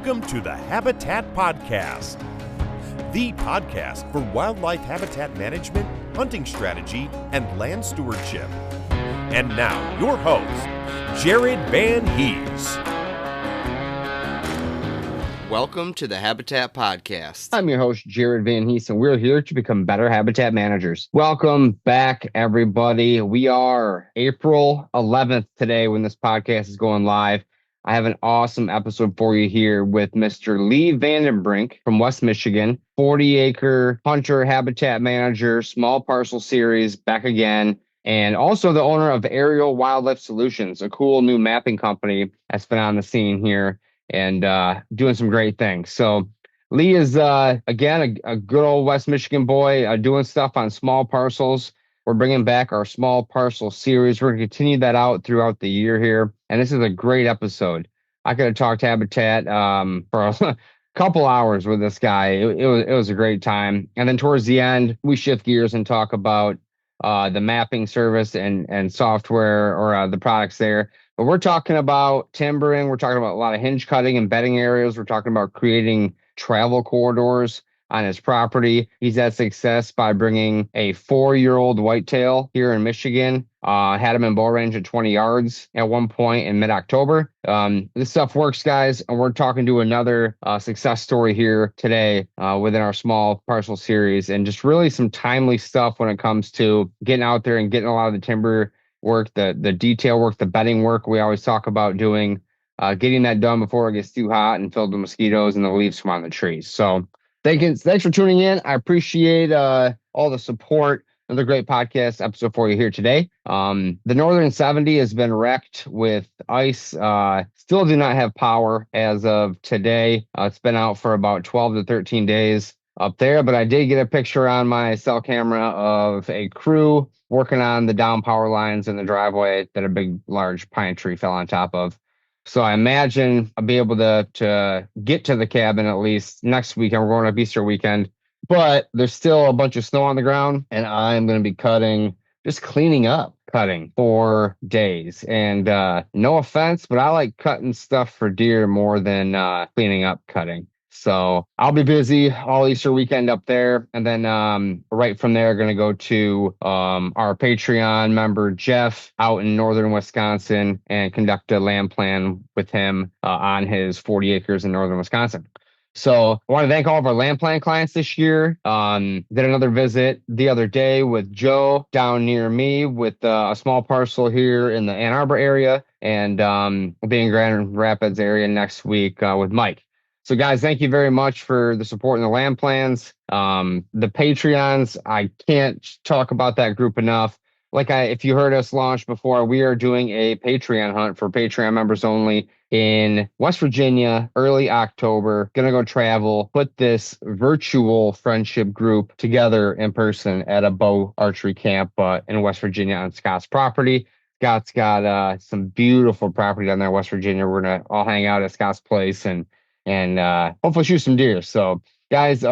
Welcome to the Habitat Podcast, the podcast for wildlife habitat management, hunting strategy, and land stewardship. And now, your host, Jared Van Hees. Welcome to the Habitat Podcast. I'm your host, Jared Van Hees, and we're here to become better habitat managers. Welcome back, everybody. We are April 11th today when this podcast is going live. I have an awesome episode for you here with Mr. Lee Vandenbrink from West Michigan, 40-acre hunter habitat manager, small parcel series, back again, and also the owner of Aerial Wildlife Solutions, a cool new mapping company that's been on the scene here and doing some great things. So Lee is, again, a good old West Michigan boy doing stuff on small parcels. We're bringing back our small parcel series. We're going to continue that out throughout the year here. And this is a great episode. I could have talked habitat for a couple hours with this guy. It was a great time. And then towards the end, we shift gears and talk about the mapping service and software or the products there. But we're talking about timbering. We're talking about a lot of hinge cutting and bedding areas. We're talking about creating travel corridors on his property. He's had success by bringing a 4-year-old whitetail here in Michigan. Had him in bow range at 20 yards at one point in mid-October. This stuff works, guys, and we're talking to another success story here today within our small parcel series, and just really some timely stuff when it comes to getting out there and getting a lot of the timber work, the detail work, the bedding work we always talk about doing, getting that done before it gets too hot and filled with mosquitoes and the leaves from on the trees. So thanks for tuning in. I appreciate all the support. Another great podcast episode for you here today. The Northern 70 has been wrecked with ice. Still do not have power as of today. It's been out for about 12 to 13 days up there, but I did get a picture on my cell camera of a crew working on the down power lines in the driveway that a big, large pine tree fell on top of. So I imagine I'll be able to get to the cabin at least next weekend. We're going up Easter weekend, but there's still a bunch of snow on the ground, and I'm going to be just cleaning up cutting for days. And no offense, but I like cutting stuff for deer more than cleaning up cutting. So I'll be busy all Easter weekend up there. And then right from there, going to go to our Patreon member, Jeff, out in northern Wisconsin and conduct a land plan with him on his 40 acres in northern Wisconsin. So I want to thank all of our land plan clients this year. Did another visit the other day with Joe down near me with a small parcel here in the Ann Arbor area, and we'll be in Grand Rapids area next week with Mike. So guys, thank you very much for the support in the land plans. The Patreons, I can't talk about that group enough. If you heard us launch before, we are doing a Patreon hunt for Patreon members only in West Virginia, early October. Gonna go travel, put this virtual friendship group together in person at a bow archery camp in West Virginia on Scott's property. Scott's got some beautiful property down there in West Virginia. We're gonna all hang out at Scott's place and hopefully shoot some deer. So guys,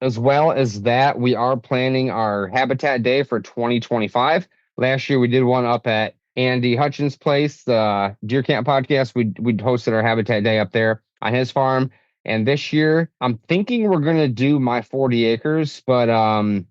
as well as that, we are planning our Habitat Day for 2025. Last year we did one up at Andy Hutchins' place, the Deer Camp podcast. We hosted our Habitat Day up there on his farm. And this year I'm thinking we're going to do my 40 acres, but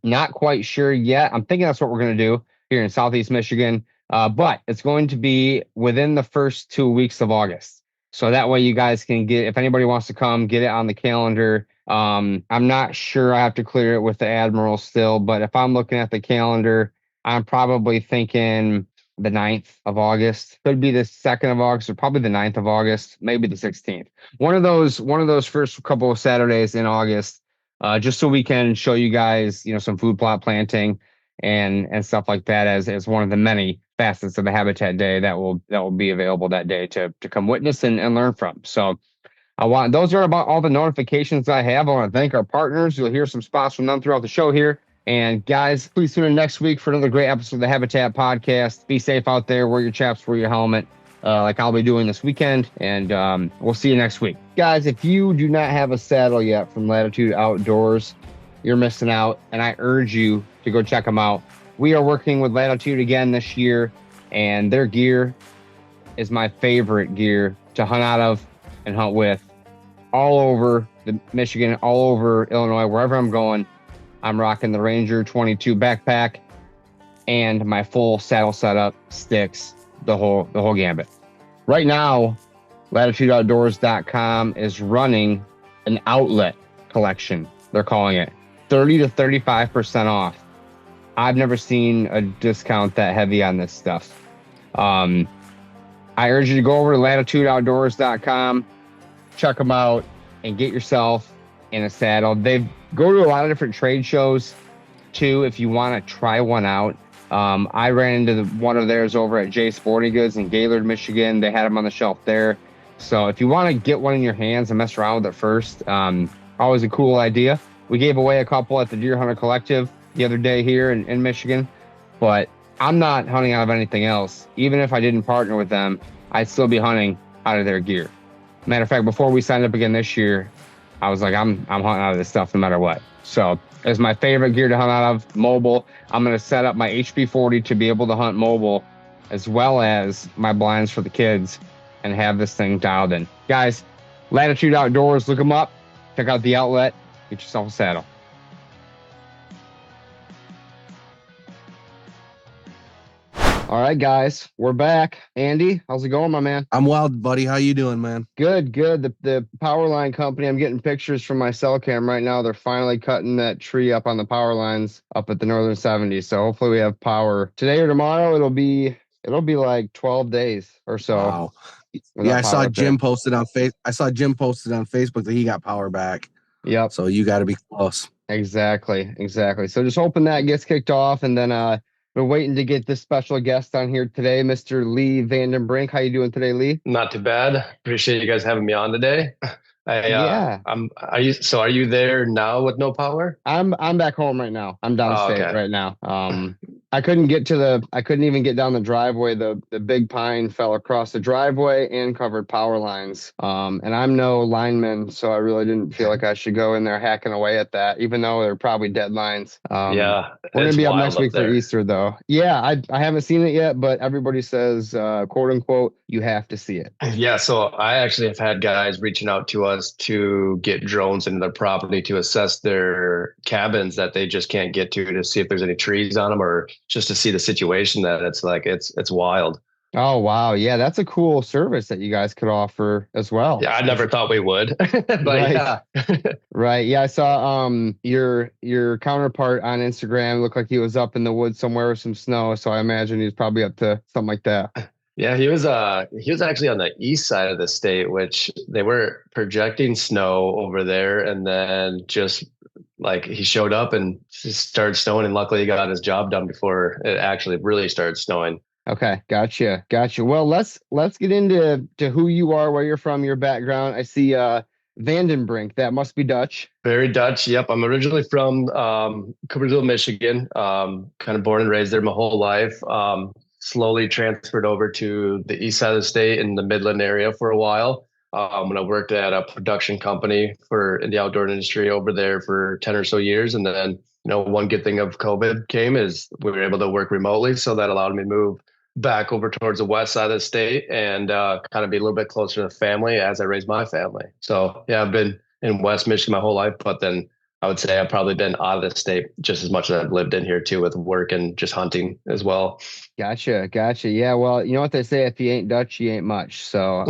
not quite sure yet. I'm thinking that's what we're going to do here in Southeast Michigan. But it's going to be within the first 2 weeks of August. So that way you guys can if anybody wants to come, get it on the calendar. I'm not sure. I have to clear it with the Admiral still, but if I'm looking at the calendar, I'm probably thinking the 9th of August. Could be the 2nd of August or probably the 9th of August, maybe the 16th. One of those first couple of Saturdays in August, just so we can show you guys, some food plot planting and stuff like that as one of the many facets of the Habitat Day that will be available that day to come witness and learn from. So those are about all the notifications I have. I want to thank our partners. You'll hear some spots from them throughout the show here. And guys, please tune in next week for another great episode of the Habitat Podcast. Be safe out there. Wear your chaps, wear your helmet, like I'll be doing this weekend. And we'll see you next week. Guys, if you do not have a saddle yet from Latitude Outdoors, you're missing out. And I urge you to go check them out. We are working with Latitude again this year, and their gear is my favorite gear to hunt out of and hunt with. all over the Michigan, all over Illinois, wherever I'm going. I'm rocking the Ranger 22 backpack and my full saddle setup, sticks, the whole gambit. Right now, latitudeoutdoors.com is running an outlet collection. They're calling it 30 to 35% off. I've never seen a discount that heavy on this stuff. I urge you to go over to latitudeoutdoors.com, check them out, and get yourself in a saddle. They go to a lot of different trade shows too if you want to try one out. I ran into one of theirs over at J Sporting Goods in Gaylord, Michigan. They had them on the shelf there. So if you want to get one in your hands and mess around with it first, always a cool idea. We gave away a couple at the Deer Hunter Collective the other day here in Michigan, but I'm not hunting out of anything else. Even if I didn't partner with them, I'd still be hunting out of their gear. Matter of fact, before we signed up again this year, I was like, I'm hunting out of this stuff no matter what. So it's my favorite gear to hunt out of, mobile. I'm going to set up my HP40 to be able to hunt mobile, as well as my blinds for the kids, and have this thing dialed in. Guys, Latitude Outdoors, look them up. Check out the outlet. Get yourself a saddle. All right, guys, we're back. Andy, how's it going, my man? I'm wild, buddy. How you doing, man? Good. The power line company, I'm getting pictures from my cell cam right now. They're finally cutting that tree up on the power lines up at the Northern 70s. So hopefully we have power today or tomorrow. It'll be like 12 days or so. Wow. Yeah, I saw Jim posted on Facebook that he got power back. Yep. So you got to be close. Exactly. So just hoping that gets kicked off, and then we're waiting to get this special guest on here today, Mr. Lee Vandenbrink. How you doing today, Lee? Not too bad. Appreciate you guys having me on today. Yeah. Are you there now with no power? I'm back home right now. I'm downstate right now. I couldn't even get down the driveway. The big pine fell across the driveway and covered power lines. And I'm no lineman, so I really didn't feel like I should go in there hacking away at that, even though they're probably dead lines. Yeah. We're gonna be up next week for Easter though. Yeah, I haven't seen it yet, but everybody says, quote unquote, you have to see it. Yeah, so I actually have had guys reaching out to us to get drones into their property to assess their cabins that they just can't get to see if there's any trees on them, or just to see the situation. That it's wild. Oh, wow. Yeah, that's a cool service that you guys could offer as well. Yeah, I never thought we would. But right. Yeah. Right. Yeah, I saw your counterpart on Instagram looked like he was up in the woods somewhere with some snow, so I imagine he's probably up to something like that. Yeah, he was actually on the east side of the state, which they were projecting snow over there, and then just like he showed up and just started snowing, and luckily he got his job done before it actually really started snowing. Okay, gotcha. Well, let's get into who you are, where you're from, your background. I see Vandenbrink. That must be Dutch. Very Dutch. Yep, I'm originally from Coopersville, Michigan. Kind of born and raised there my whole life. Slowly transferred over to the east side of the state in the Midland area for a while. When I worked at a production company in the outdoor industry over there for 10 or so years. And then, one good thing of COVID came is we were able to work remotely. So that allowed me to move back over towards the west side of the state and kind of be a little bit closer to the family as I raised my family. So yeah, I've been in West Michigan my whole life, but then I would say I've probably been out of the state just as much as I've lived in here too, with work and just hunting as well. Gotcha. Yeah, well, you know what they say, if you ain't Dutch, you ain't much. So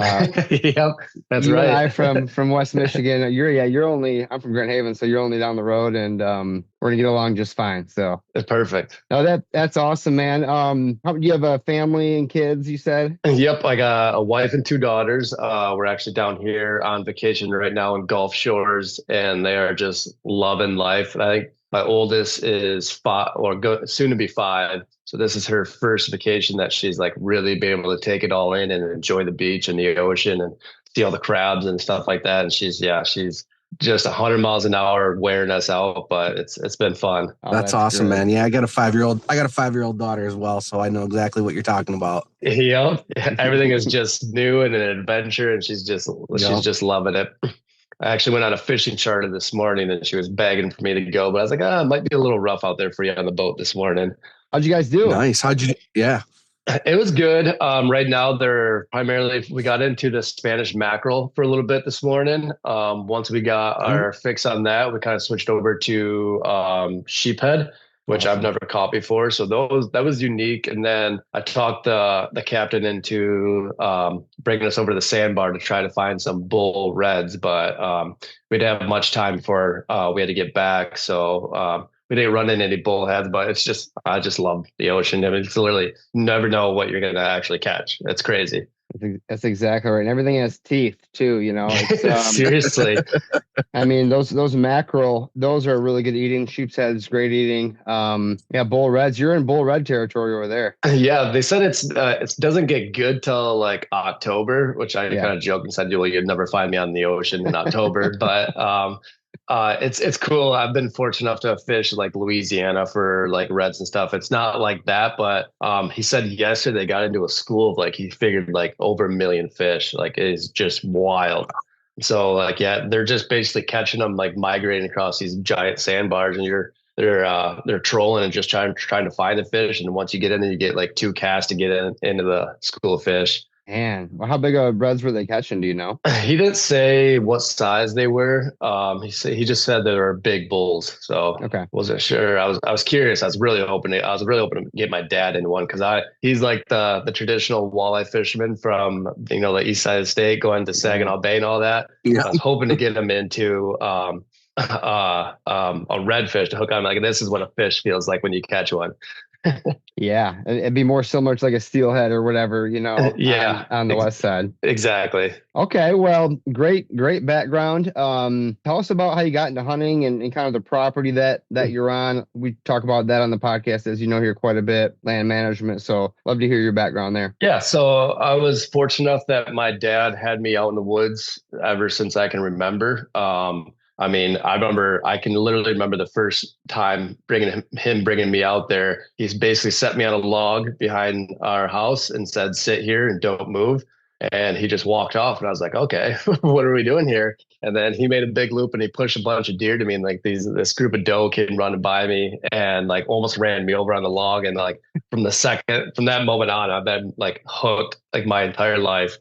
yep, that's you right. And I from West Michigan. I'm from Grand Haven, so you're only down the road, and we're gonna get along just fine. So it's perfect. No, that's awesome, man. Do you have a family and kids, you said? Yep, I got a wife and two daughters. We're actually down here on vacation right now in Gulf Shores, and they are just loving life. I think my oldest is 5, or soon to be 5. So this is her first vacation that she's like really being able to take it all in and enjoy the beach and the ocean and see all the crabs and stuff like that. And she's just 100 miles an hour wearing us out, but it's been fun. Oh, that's awesome, man. Yeah, I got a 5-year-old daughter as well, so I know exactly what you're talking about. Yep. Everything is just new and an adventure, and she's just loving it. I actually went on a fishing charter this morning, and she was begging for me to go, but I was like, it might be a little rough out there for you on the boat this morning. How'd you guys do? Nice. Yeah. It was good. Right now, we got into the Spanish mackerel for a little bit this morning. Once we got our fix on that, we kind of switched over to sheephead, which I've never caught before. So that was unique. And then I talked the captain into bringing us over to the sandbar to try to find some bull reds, but we didn't have much time before we had to get back. So we didn't run into any bullheads, but I just love the ocean. I mean, it's literally never know what you're going to actually catch. It's crazy. That's exactly right. And everything has teeth too, It's, seriously. I mean, those mackerel, those are really good eating. Sheep's head is great eating. Yeah, bull reds. You're in bull red territory over there. Yeah, they said it doesn't get good till like October, which I kind of joked and said, well, you'd never find me on the ocean in October, but it's cool. I've been fortunate enough to fish like Louisiana for like reds and stuff. It's not like that, but he said yesterday they got into a school of like he figured like over 1 million fish. Like it is just wild. So like they're just basically catching them like migrating across these giant sandbars, and they're trolling and just trying to find the fish. And once you get in there, you get like 2 casts to get into the school of fish. Man, well, how big of reds were they catching? Do you know? He didn't say what size they were. He just said they were big bulls. So okay, wasn't sure. I was curious. I was really hoping to get my dad in one because he's like the traditional walleye fisherman from the east side of the state, going to Saginaw Bay and all that. Yeah. I was hoping to get him into a redfish to hook on. Like, this is what a fish feels like when you catch one. Yeah, it'd be more similar to like a steelhead or whatever, yeah, on the west side. Exactly. Okay, well, great background. Tell us about how you got into hunting and kind of the property that you're on. We talk about that on the podcast, as you know, here quite a bit, land management. So love to hear your background there. Yeah, so I was fortunate enough that my dad had me out in the woods ever since I can remember. I mean, I can literally remember the first time bringing me out there. He's basically set me on a log behind our house and said, "Sit here and don't move." And he just walked off, and I was like, "Okay, what are we doing here?" And then he made a big loop and he pushed a bunch of deer to me, and like this group of doe came running by me and like almost ran me over on the log. And like from that moment on, I've been like hooked like my entire life.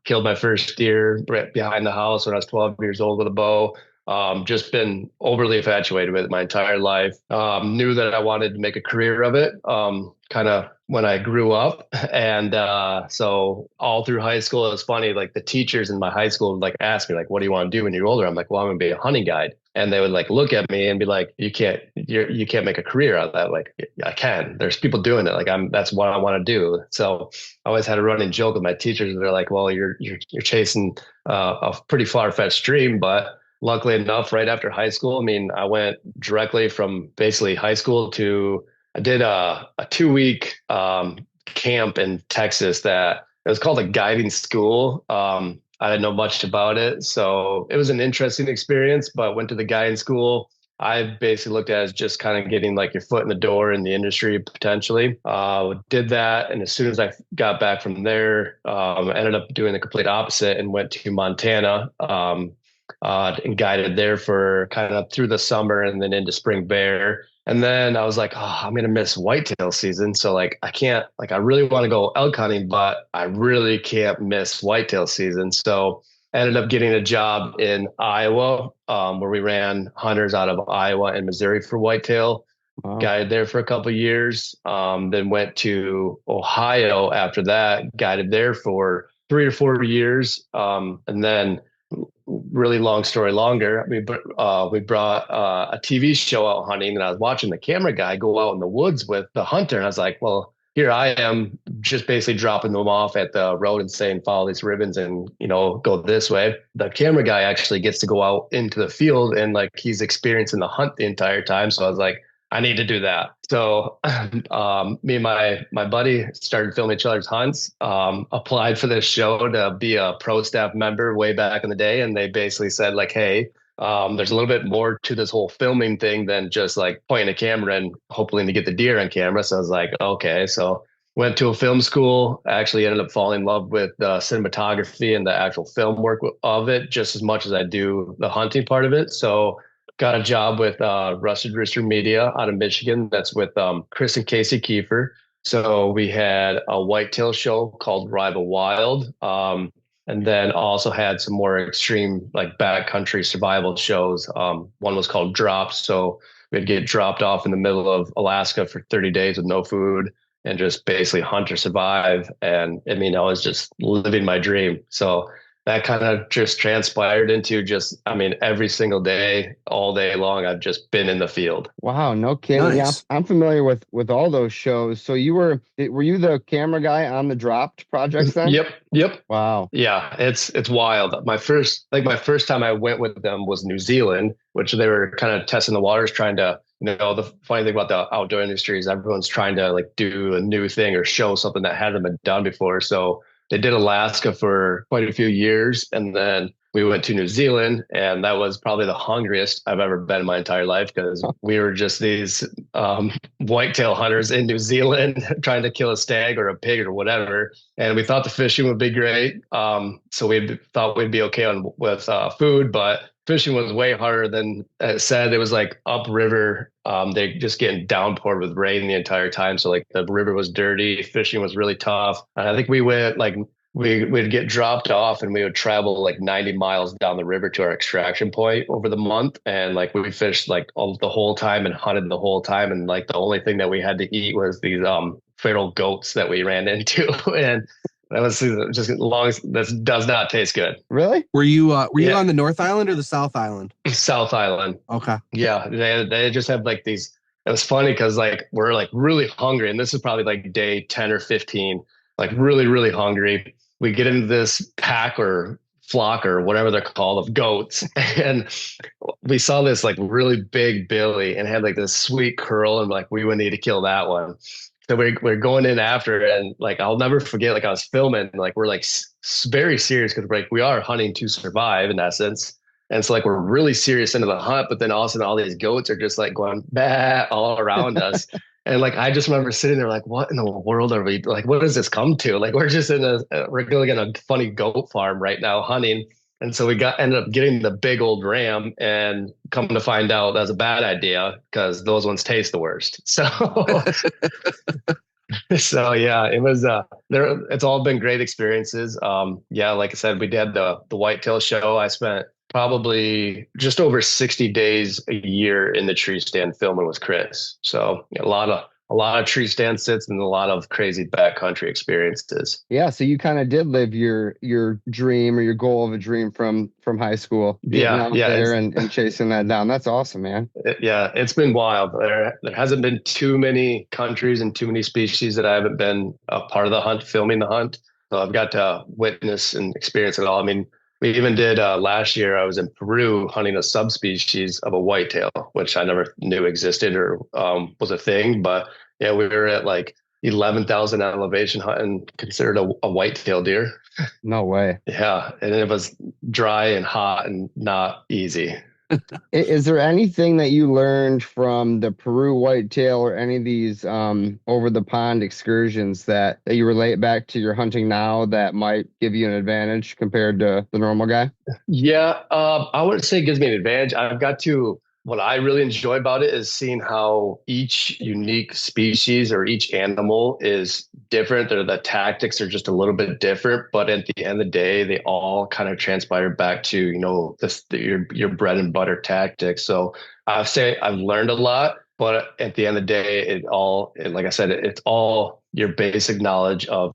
Killed my first deer right behind the house when I was 12 years old with a bow. Just been overly infatuated with it my entire life. Knew that I wanted to make a career of it, kind of when I grew up. And so all through high school, it was funny, like the teachers in my high school would like ask me, like, what do you want to do when you're older? I'm like, well, I'm going to be a hunting guide. And they would like look at me and be like, you can't make a career out of that. Like, I can. There's people doing it. Like, that's what I want to do. So I always had a running joke with my teachers. They're like, well, you're chasing a pretty far-fetched dream, but luckily enough, right after high school, I mean, I went directly from basically high school I did a 2-week camp in Texas that it was called a guiding school. I didn't know much about it, so it was an interesting experience, but went to the guiding school. I basically looked at it as just kind of getting like your foot in the door in the industry potentially. Did that, and as soon as I got back from there, ended up doing the complete opposite and went to Montana. And guided there for kind of through the summer and then into spring bear. And then I was like, oh, I'm going to miss whitetail season. So like, I really want to go elk hunting, but I really can't miss whitetail season. So I ended up getting a job in Iowa, where we ran hunters out of Iowa and Missouri for whitetail. Wow. Guided there for a couple of years. Then went to Ohio after that, guided there for 3 or 4 years. And then really long story longer, we brought a TV show out hunting, and I was watching the camera guy go out in the woods with the hunter, and I was like, well, here I am just basically dropping them off at the road and saying, follow these ribbons and, go this way. The camera guy actually gets to go out into the field and like he's experiencing the hunt the entire time. So I was like, I need to do that. So me and my buddy started filming each other's hunts, applied for this show to be a pro staff member way back in the day. And they basically said like, hey, there's a little bit more to this whole filming thing than just like pointing a camera and hoping to get the deer on camera. So I was like, okay. So went to a film school, actually ended up falling in love with the cinematography and the actual film work of it just as much as I do the hunting part of it. So got a job with Rusted Rooster Media out of Michigan. That's with Chris and Casey Kiefer. So we had a whitetail show called Rival Wild. And then also had some more extreme like backcountry survival shows. One was called Drops. So we'd get dropped off in the middle of Alaska for 30 days with no food and just basically hunt or survive. And I mean, I was just living my dream. So that kind of just transpired into just, I mean, every single day, all day long, I've just been in the field. Wow, no kidding. Nice. Yeah, I'm familiar with all those shows. So were you the camera guy on the Dropped projects then? Yep. Wow. Yeah, it's wild. My first time I went with them was New Zealand, which they were kind of testing the waters, trying to, the funny thing about the outdoor industry is everyone's trying to like do a new thing or show something that hadn't been done before. So they did Alaska for quite a few years, and then we went to New Zealand, and that was probably the hungriest I've ever been in my entire life because we were just these whitetail hunters in New Zealand trying to kill a stag or a pig or whatever. And we thought the fishing would be great. So we thought we'd be okay with food, but fishing was way harder than it said. It was like upriver. They just getting downpoured with rain the entire time. So like the river was dirty. Fishing was really tough. And I think we went like we'd get dropped off and we would travel like 90 miles down the river to our extraction point over the month. And like we fished like the whole time and hunted the whole time. And like the only thing that we had to eat was these feral goats that we ran into. And that was just long. That does not taste good. Really? Were you on the North Island or the South Island? South Island. Okay. Yeah, they just have like these. It was funny because like we're like really hungry, and this is probably like day 10 or 15. Like really, really hungry. We get into this pack or flock or whatever they're called of goats, and we saw this like really big billy and had like this sweet curl, and like we would need to kill that one. So we're going in after it, and like I'll never forget. Like I was filming, like we're like very serious because like we are hunting to survive in essence, and so like we're really serious into the hunt. But then all of a sudden, all these goats are just like going bah all around us, and like I just remember sitting there like, what in the world are we like? What does this come to? Like we're just we're going in a funny goat farm right now hunting. And so we ended up getting the big old ram, and come to find out that was a bad idea because those ones taste the worst. So, so yeah, it was it's all been great experiences. Yeah, like I said, we did the whitetail show. I spent probably just over 60 days a year in the tree stand filming with Chris. So a lot of tree stand sits and a lot of crazy backcountry experiences. Yeah, so you kind of did live your dream or your goal of a dream from high school. Yeah, there and chasing that down. That's awesome, man. It's been wild. There hasn't been too many countries and too many species that I haven't been a part of the hunt, filming the hunt. So I've got to witness and experience it all. I mean, we even did last year. I was in Peru hunting a subspecies of a whitetail, which I never knew existed or was a thing. But yeah, we were at like 11,000 elevation hunting, considered a whitetail deer. No way. Yeah, and it was dry and hot and not easy. Is there anything that you learned from the Peru whitetail or any of these over the pond excursions that you relate back to your hunting now that might give you an advantage compared to the normal guy? Yeah, I wouldn't say it gives me an advantage. What I really enjoy about it is seeing how each unique species or each animal is different. The tactics are just a little bit different, but at the end of the day, they all kind of transpire back to, your bread and butter tactics. So I'd say I've learned a lot, but at the end of the day, like I said, it's all your basic knowledge of,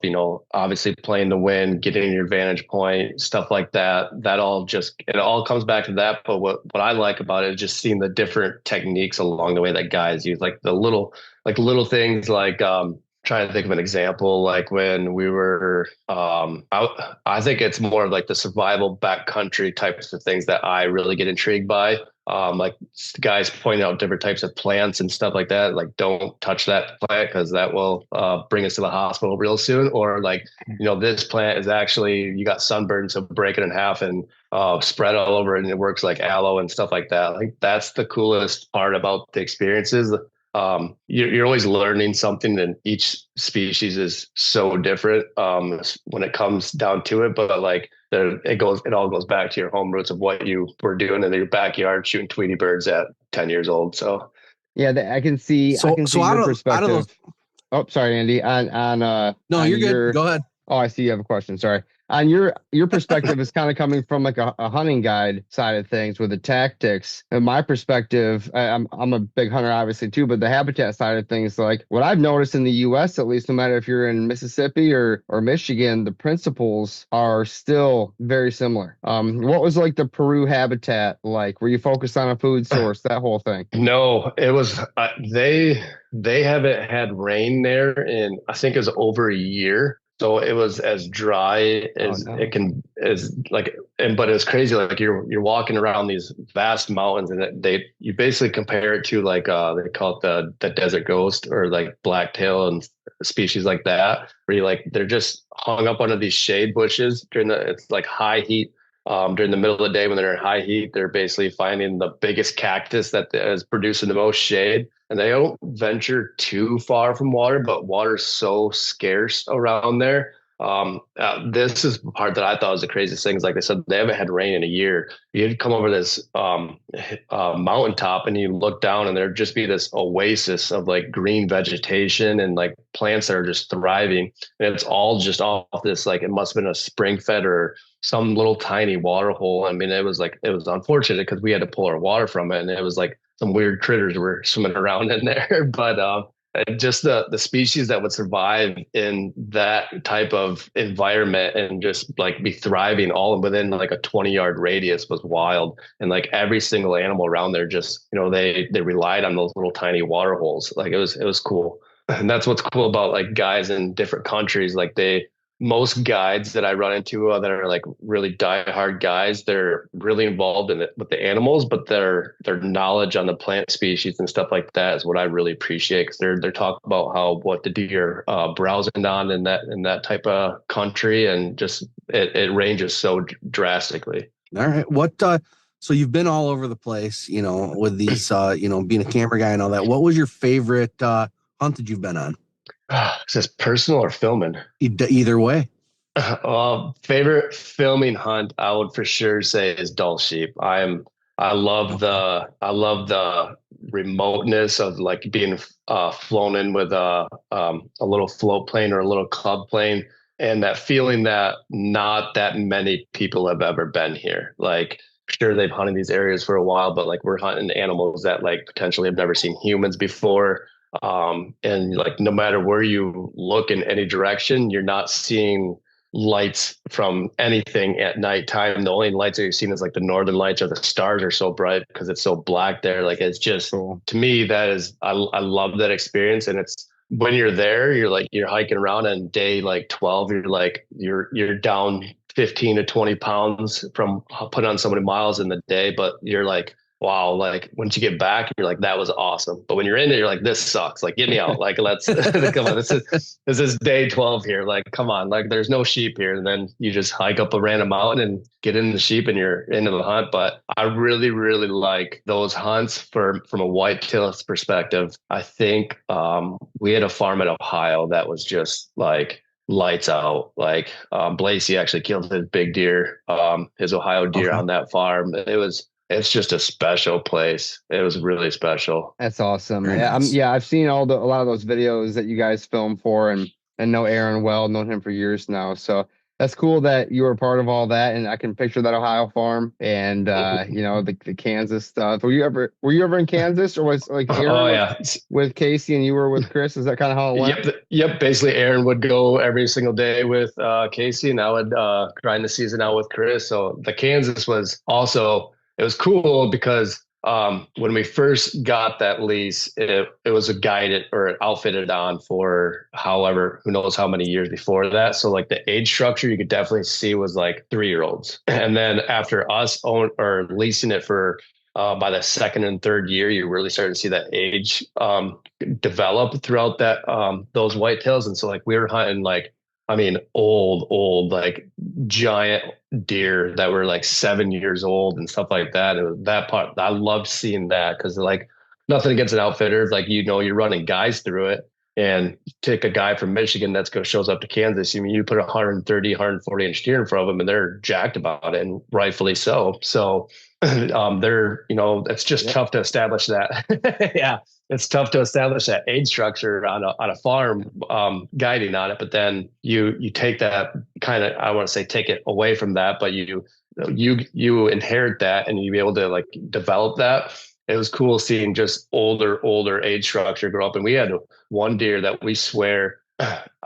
obviously playing the wind, getting your vantage point, stuff like that. It all comes back to that. But what I like about it is just seeing the different techniques along the way that guys use, like the little things like, trying to think of an example, like when we were I think it's more of like the survival backcountry types of things that I really get intrigued by. Like guys pointing out different types of plants and stuff like that. Like, don't touch that plant because that will bring us to the hospital real soon. Or like, this plant is actually, you got sunburn, so break it in half and spread all over it, and it works like aloe and stuff like that. Like, that's the coolest part about the experiences. You're always learning something, and each species is so different when it comes down to it. But like, it all goes back to your home roots of what you were doing in your backyard shooting Tweety birds at 10 years old. So yeah, I can see your perspective. Oh, sorry, Andy. No, On you're good. your Go ahead. Oh, I see you have a question. Sorry. On your perspective is kind of coming from like a hunting guide side of things with the tactics. And my perspective, I'm a big hunter obviously too, but the habitat side of things, like what I've noticed in the US, at least, no matter if you're in Mississippi or Michigan, the principles are still very similar. What was like the Peru habitat like? Were you focused on a food source, that whole thing? No, it was they haven't had rain there in I think it was over a year. So it was as dry Oh as it no. can as like and but it's crazy like you're walking around these vast mountains and you basically compare it to like they call it the desert ghost or like blacktail and species like that where you like they're just hung up under these shade bushes during it's like high heat during the middle of the day when they're in high heat, they're basically finding the biggest cactus that is producing the most shade. And they don't venture too far from water, but water's so scarce around there. This is the part that I thought was the craziest thing. Is like I said, they haven't had rain in a year. You'd come over this mountaintop and you look down and there'd just be this oasis of like green vegetation and like plants that are just thriving. And it's all just off this, like it must have been a spring fed or some little tiny water hole. I mean, it was unfortunate because we had to pull our water from it, and it was like some weird critters were swimming around in there. But just the species that would survive in that type of environment and just like be thriving all within like a 20-yard radius was wild. And like every single animal around there, just they relied on those little tiny water holes. Like it was cool. And that's what's cool about like guys in different countries. Like most guides that I run into that are like really diehard guys, they're really involved in it with the animals, but their knowledge on the plant species and stuff like that is what I really appreciate because they're talking about what the deer browsing on in that type of country, and just it ranges so drastically. All right. So you've been all over the place, with these, being a camera guy and all that. What was your favorite hunt that you've been on? Is this personal or filming? Either way. Favorite filming hunt, I would for sure say is Dull Sheep. I love the remoteness of like being flown in with a little float plane or a little club plane, and that feeling that not that many people have ever been here. Like, sure, they've hunted these areas for a while, but like we're hunting animals that like potentially have never seen humans before. And like no matter where you look in any direction, you're not seeing lights from anything at nighttime. The only lights that you're seeing is like the northern lights, or the stars are so bright because it's so black there. Like it's just cool. To me, that is I love that experience. And it's when you're there, you're hiking around, and day like 12, you're down 15 to 20 pounds from putting on so many miles in the day, but you're like, wow, like once you get back, you're like, that was awesome. But when you're in it, you're like, this sucks. Like, get me out. Like, let's come on. This is day 12 here. Like, come on. Like, there's no sheep here. And then you just hike up a random mountain and get into the sheep and you're into the hunt. But I really, really like those hunts from a whitetail's perspective. I think we had a farm in Ohio that was just like lights out. Like Blasey actually killed his big deer, his Ohio deer on that farm. It's just a special place. It was really special. That's awesome. Nice. I've seen a lot of those videos that you guys film for, and know Aaron well, known him for years now. So that's cool that you were part of all that, and I can picture that Ohio farm and the Kansas stuff. Were you ever in Kansas, or was like Aaron with Casey and you were with Chris? Is that kind of how it went? Yep. Basically, Aaron would go every single day with Casey, and I would grind the season out with Chris. So the Kansas was also. It was cool because when we first got that lease, it was a guided or outfitted on for who knows how many years before that. So like the age structure you could definitely see was like 3-year-olds. And then after us leasing it for by the second and third year, you're really starting to see that age develop throughout that those whitetails. And so like we were hunting old, like giant deer that were like 7 years old and stuff like that. And that part, I loved seeing that because like nothing against an outfitter. Like, you're running guys through it And take a guy from Michigan that's shows up to Kansas. I mean, you put 130, 140 inch deer in front of them, and they're jacked about it, and rightfully so. So they're, it's just tough to establish that. Yeah, it's tough to establish that age structure on a farm, guiding on it. But then you take that kind of, I want to say take it away from that, but you inherit that, and you be able to like develop that. It was cool seeing just older age structure grow up. And we had one deer that we swear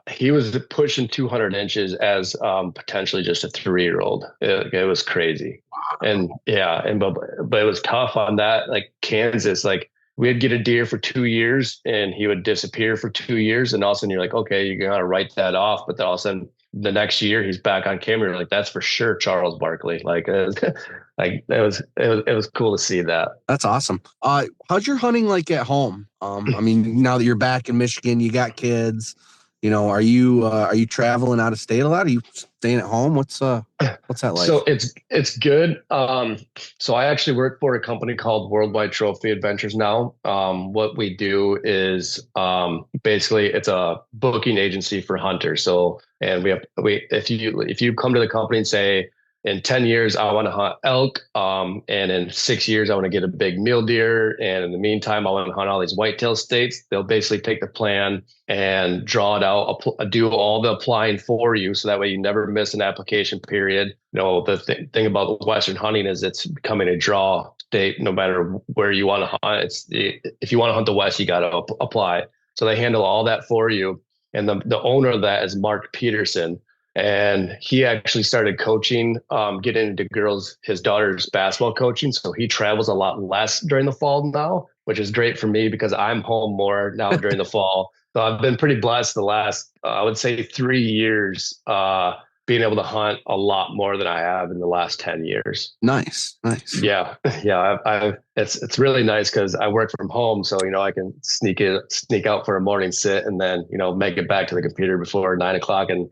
he was pushing 200 inches as potentially just a 3-year-old. It was crazy. And but it was tough on that. Like Kansas, like we'd get a deer for 2 years and he would disappear for 2 years. And all of a sudden you're like, okay, you gotta write that off. But then all of a sudden the next year he's back on camera. You're like, that's for sure Charles Barkley. Like, like it was cool to see that. That's awesome. How's your hunting like at home? I mean, now that you're back in Michigan, you got kids, are you traveling out of state a lot? Are you staying at home? What's that like? So it's good. So I actually work for a company called Worldwide Trophy Adventures now. What we do is basically it's a booking agency for hunters. So, and if you come to the company and say, in 10 years, I want to hunt elk. And in 6 years, I want to get a big mule deer. And in the meantime, I want to hunt all these whitetail states. They'll basically take the plan and draw it out, do all the applying for you. So that way you never miss an application period. The thing about Western hunting is it's becoming a draw state, no matter where you want to hunt. If you want to hunt the West, you got to apply. So they handle all that for you. And the owner of that is Mark Peterson. And he actually started coaching, getting into his daughter's basketball coaching. So he travels a lot less during the fall now, which is great for me because I'm home more now during the fall. So I've been pretty blessed the last, I would say 3 years, being able to hunt a lot more than I have in the last 10 years. Nice. Yeah. It's really nice because I work from home. So, I can sneak out for a morning sit and then, make it back to the computer before 9 o'clock and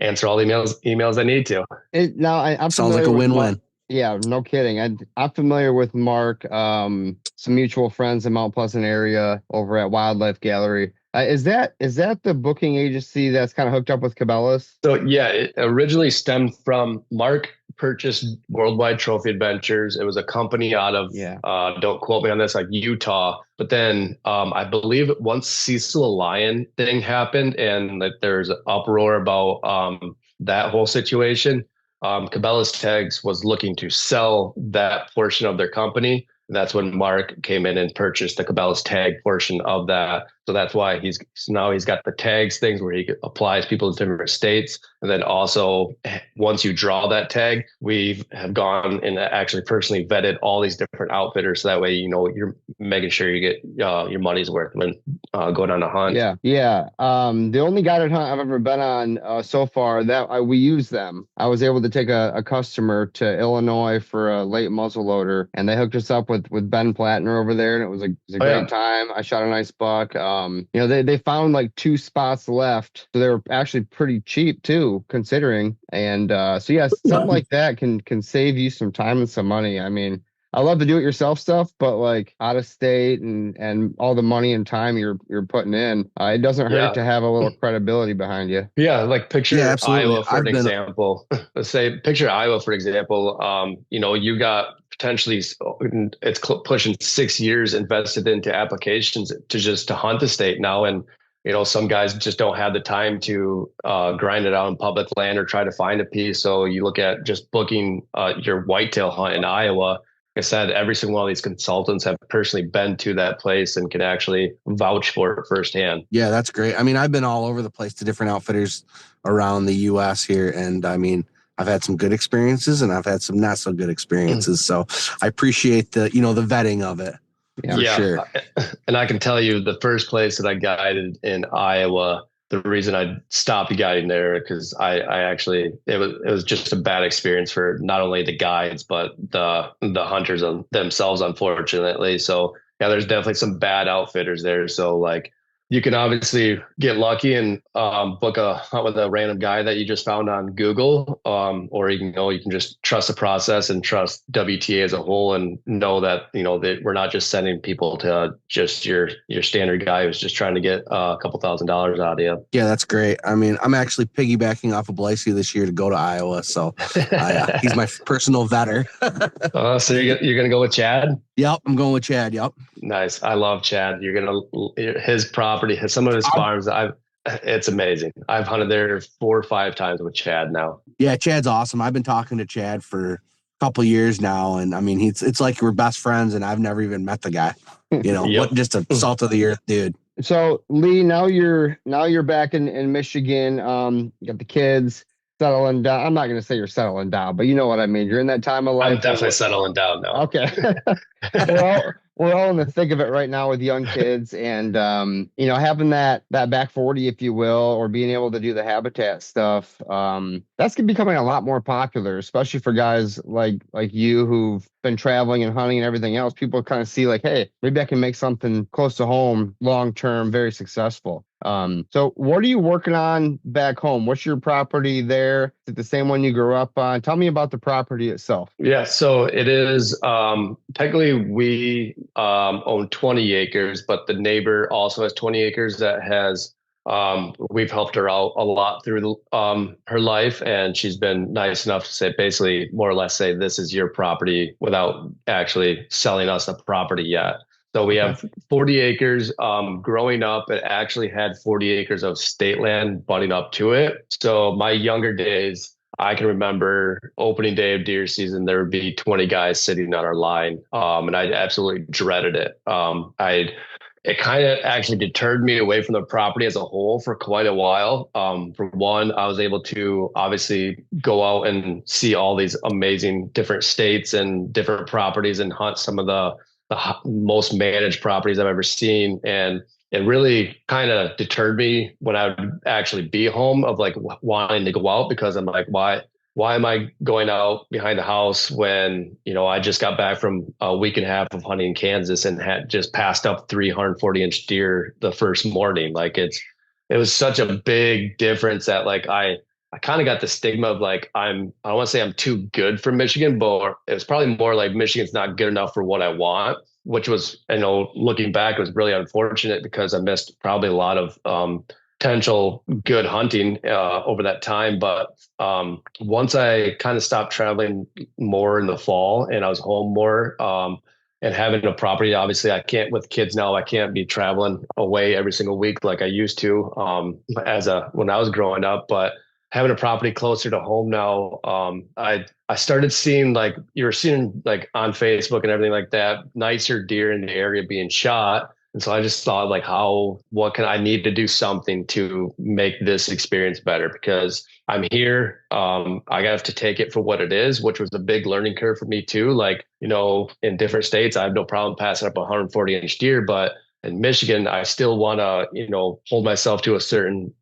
answer all the emails I need to. I'm sounds like a win-win. Yeah, no kidding. I'm familiar with Mark, some mutual friends in Mount Pleasant area over at Wildlife Gallery. Is that the booking agency that's kind of hooked up with Cabela's? So yeah, it originally stemmed from Mark purchased Worldwide Trophy Adventures. It was a company out of, don't quote me on this, like Utah. But then I believe once Cecil Lion thing happened and that there's an uproar about that whole situation, Cabela's Tags was looking to sell that portion of their company. And that's when Mark came in and purchased the Cabela's Tag portion of that. So that's why he's got the tags things where he applies people in different states. And then also once you draw that tag, we have gone and actually personally vetted all these different outfitters. So that way, you're making sure you get your money's worth when going on a hunt. Yeah. The only guided hunt I've ever been on so far that we use them. I was able to take a customer to Illinois for a late muzzleloader, and they hooked us up with Ben Plattner over there, and it was a great time. I shot a nice buck. They found like 2 spots left, so they were actually pretty cheap too, considering. And something like that can save you some time and some money. I mean, I love the do-it-yourself stuff, but like out of state and all the money and time you're putting in, it doesn't hurt to have a little credibility behind you. Yeah, like picture Iowa for example. Let's say picture Iowa for example. You got potentially it's pushing 6 years invested into applications to hunt the state now, and some guys just don't have the time to grind it out in public land or try to find a piece. So you look at just booking your whitetail hunt in Iowa. Like I said, every single one of these consultants have personally been to that place and can actually vouch for it firsthand. Yeah, that's great. I mean, I've been all over the place to different outfitters around the U.S. here. And I mean, I've had some good experiences and I've had some not so good experiences. So I appreciate the vetting of it. Yeah, for sure. And I can tell you the first place that I guided in Iowa, the reason I stopped guiding there because I actually it was just a bad experience for not only the guides but the hunters themselves, unfortunately. So yeah, there's definitely some bad outfitters there. So like You can obviously get lucky and book a hunt with a random guy that you just found on Google, or you can just trust the process and trust WTA as a whole, and know that that we're not just sending people to just your standard guy who's just trying to get a couple $1,000s out of you. Yeah, that's great. I mean, I'm actually piggybacking off of Blasey this year to go to Iowa, so he's my personal vetter. So you're gonna go with Chad? Yep, I'm going with Chad. Yep. Nice. I love Chad. His property, some of his farms. It's amazing. I've hunted there 4 or 5 times with Chad now. Yeah, Chad's awesome. I've been talking to Chad for a couple years now, and I mean, it's like we're best friends, and I've never even met the guy. Yep. What just a salt of the earth dude. So Lee, now you're back in Michigan. You got the kids settling down. I'm not going to say you're settling down, but you know what I mean. You're in that time of life. I'm definitely settling down now. Okay. we're all in the thick of it right now with young kids, and having that back 40, if you will, or being able to do the habitat stuff. That's becoming a lot more popular, especially for guys like you who've been traveling and hunting and everything else. People kind of see like, hey, maybe I can make something close to home, long term, very successful. So what are you working on back home? What's your property there? Is it the same one you grew up on? Tell me about the property itself. Yeah, so it is technically we own 20 acres, but the neighbor also has 20 acres that has we've helped her out a lot through her life, and she's been nice enough to say, basically more or less say, this is your property, without actually selling us the property yet. So we have 40 acres. Growing up, it actually had 40 acres of state land butting up to it. So my younger days, I can remember opening day of deer season, there would be 20 guys sitting on our line. And I absolutely dreaded it. It kind of actually deterred me away from the property as a whole for quite a while. For one, I was able to obviously go out and see all these amazing different states and different properties and hunt some of the most managed properties I've ever seen. And it really kind of deterred me when I would actually be home of like wanting to go out, because I'm like, why am I going out behind the house when, I just got back from a week and a half of hunting in Kansas and had just passed up 340-inch deer the first morning. Like it was such a big difference that like I kind of got the stigma of like, I don't want to say I'm too good for Michigan, but it was probably more like Michigan's not good enough for what I want, which was, looking back, it was really unfortunate because I missed probably a lot of potential good hunting over that time. But once I kind of stopped traveling more in the fall and I was home more, and having a property, obviously with kids now, I can't be traveling away every single week like I used to when I was growing up. But having a property closer to home now, I started seeing, like you were seeing like on Facebook and everything like that, nicer deer in the area being shot. And so I just thought like, what can I need to do something to make this experience better? Because I'm here, I have to take it for what it is, which was a big learning curve for me too. Like, in different states, I have no problem passing up a 140-inch deer, but in Michigan, I still want to, hold myself to a certain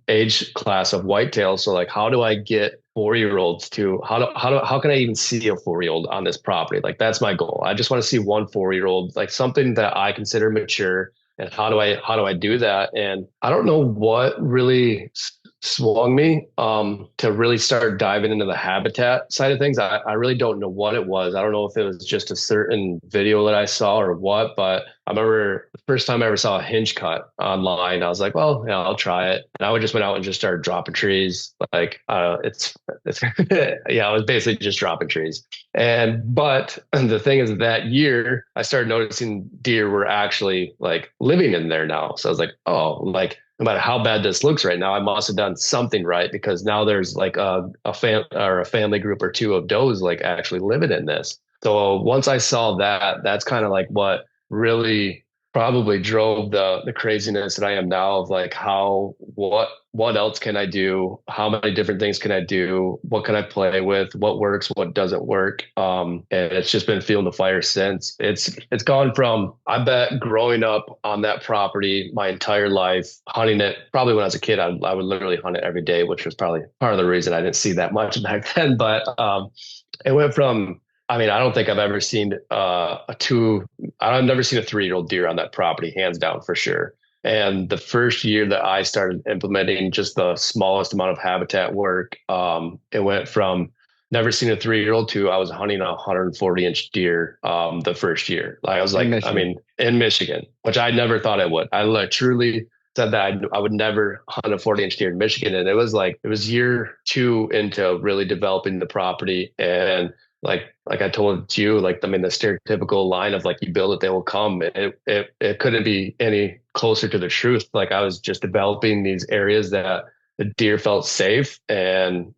age class of whitetail. So like, how do I get 4-year-olds to how can I even see a 4-year-old on this property? Like, that's my goal. I just want to see one 4-year-old, like something that I consider mature. And how do I do that? And I don't know what really swung me to really start diving into the habitat side of things. I really don't know what it was. I don't know if it was just a certain video that I saw or what, but I remember the first time I ever saw a hinge cut online, I was like, well, yeah, I'll try it. And I just went out and just started dropping trees. Like it's yeah, I was basically just dropping trees. But the thing is, that year I started noticing deer were actually like living in there now. So I was like, oh, like, no matter how bad this looks right now, I must have done something right, because now there's like a family group or two of does like actually living in this. So once I saw that, that's kind of like what really probably drove the craziness that I am now of like, what else can I do? How many different things can I do? What can I play with? What works? What doesn't work? And it's just been fueling the fire since. It's gone from, I bet, growing up on that property my entire life, hunting it. Probably when I was a kid, I would literally hunt it every day, which was probably part of the reason I didn't see that much back then. But it went from, I mean, I don't think I've ever seen I've never seen a 3-year-old deer on that property, hands down for sure. And the first year that I started implementing just the smallest amount of habitat work, it went from never seen a 3-year-old to I was hunting a 140-inch deer the first year. Like I was like, I mean, in Michigan, which I never thought I would. I like truly said that I would never hunt a 40-inch deer in Michigan. And it was year 2 into really developing the property. And like I told you, like, I mean, the stereotypical line of like, you build it, they will come. It couldn't be any closer to the truth. Like I was just developing these areas that the deer felt safe and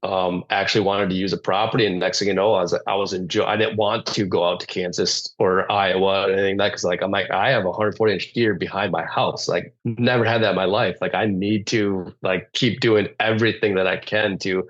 actually wanted to use a property. And next thing you know, I didn't want to go out to Kansas or Iowa or anything like that. Cause like, I'm like, I have a 140-inch deer behind my house. Like never had that in my life. Like I need to like keep doing everything that I can to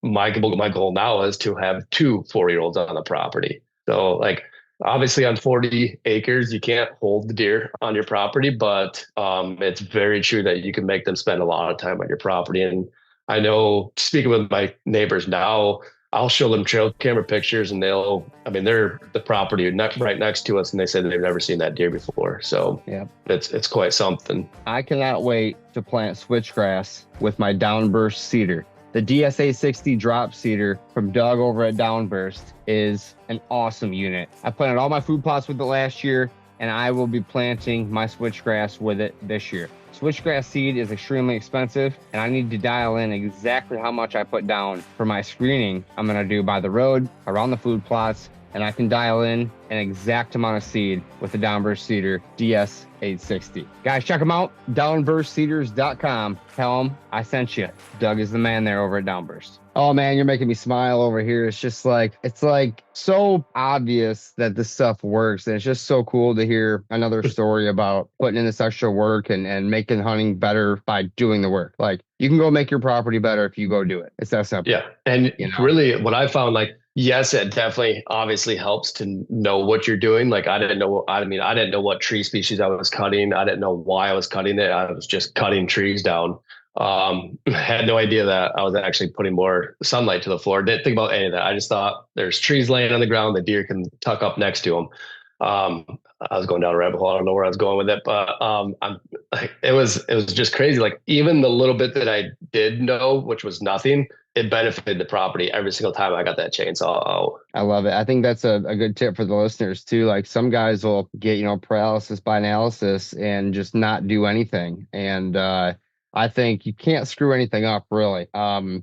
my goal now is to have 2 4-year-olds on the property. So like, obviously on 40 acres, you can't hold the deer on your property, but it's very true that you can make them spend a lot of time on your property. And I know speaking with my neighbors now, I'll show them trail camera pictures and they're the property right next to us and they said they've never seen that deer before. So yeah, it's quite something. I cannot wait to plant switchgrass with my downburst cedar. The DSA 60 drop cedar from Doug over at Downburst is an awesome unit. I planted all my food plots with it last year, and I will be planting my switchgrass with it this year. Switchgrass seed is extremely expensive, and I need to dial in exactly how much I put down for my screening I'm gonna do by the road, around the food plots, and I can dial in an exact amount of seed with the Downburst Cedar DS 860. Guys, check them out, downburstcedars.com. Tell them I sent you. Doug is the man there over at Downburst. Oh man, you're making me smile over here. It's like so obvious that this stuff works. And it's just so cool to hear another story about putting in this extra work and making hunting better by doing the work. Like you can go make your property better if you go do it. It's that simple. Yeah. And really what I found, like, yes, it definitely obviously helps to know what you're doing. Like I didn't know what tree species I was cutting. I didn't know why I was cutting it. I was just cutting trees down. Had no idea that I was actually putting more sunlight to the floor. Didn't think about any of that. I just thought there's trees laying on the ground. The deer can tuck up next to them. I was going down a rabbit hole. I don't know where I was going with it, but it was just crazy. Like even the little bit that I did know, which was nothing, it benefited the property every single time I got that chainsaw out. I love it. I think that's a good tip for the listeners too. Like some guys will get, paralysis by analysis and just not do anything. And I think you can't screw anything up really. So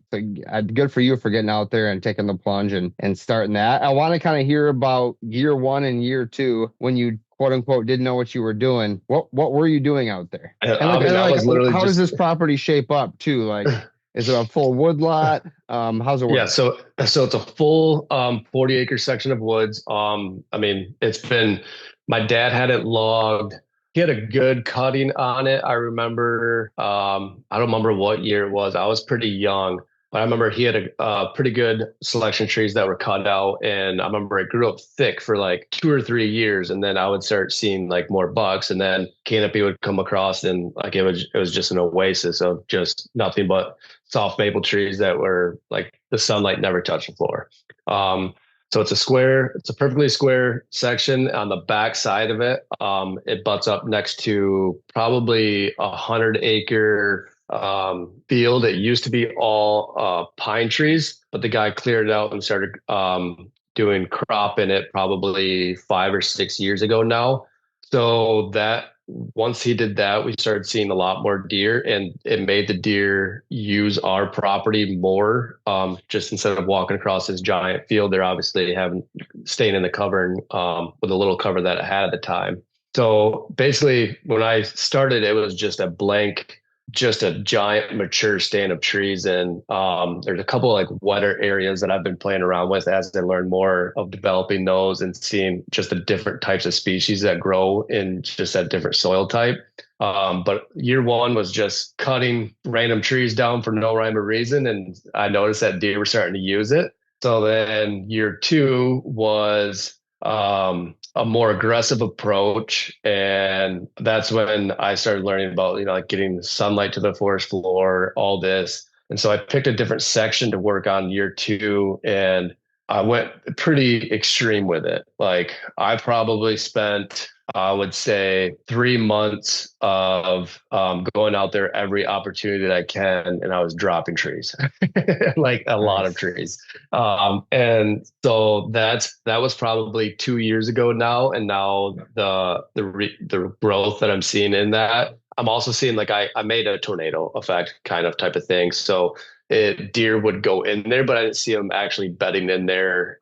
good for you for getting out there and taking the plunge and starting that. I want to kind of hear about year 1 and year 2 when you quote unquote didn't know what you were doing. What were you doing out there? How does this property shape up too? Like, is it a full wood lot? How's it work? Yeah, so it's a full 40-acre section of woods. My dad had it logged. He had a good cutting on it. I remember, I don't remember what year it was. I was pretty young, but I remember he had a pretty good selection of trees that were cut out. And I remember it grew up thick for like 2 or 3 years. And then I would start seeing like more bucks, and then canopy would come across, and like it was just an oasis of just nothing but soft maple trees that were like the sunlight never touched the floor. So it's a perfectly square section. On the back side of it, it butts up next to probably 100-acre field. It used to be all pine trees, but the guy cleared it out and started doing crop in it probably 5 or 6 years ago now. So that once he did that, we started seeing a lot more deer, and it made the deer use our property more. Just instead of walking across this giant field, they're obviously staying in the cover and with a little cover that it had at the time. So basically, when I started, it was just a giant mature stand of trees. And there's a couple of like wetter areas that I've been playing around with as I learn more of developing those and seeing just the different types of species that grow in just that different soil type. But year 1 was just cutting random trees down for no rhyme or reason. And I noticed that deer were starting to use it. So then year 2 was a more aggressive approach. And that's when I started learning about, like getting sunlight to the forest floor, all this. And so I picked a different section to work on year 2, and I went pretty extreme with it. Like I probably spent I would say 3 months of going out there every opportunity that I can, and I was dropping trees, like a lot of Nice. trees. And so that was probably 2 years ago now, and now the growth that I'm seeing in that, I'm also seeing like I made a tornado effect kind of type of thing. So deer would go in there, but I didn't see them actually bedding in there.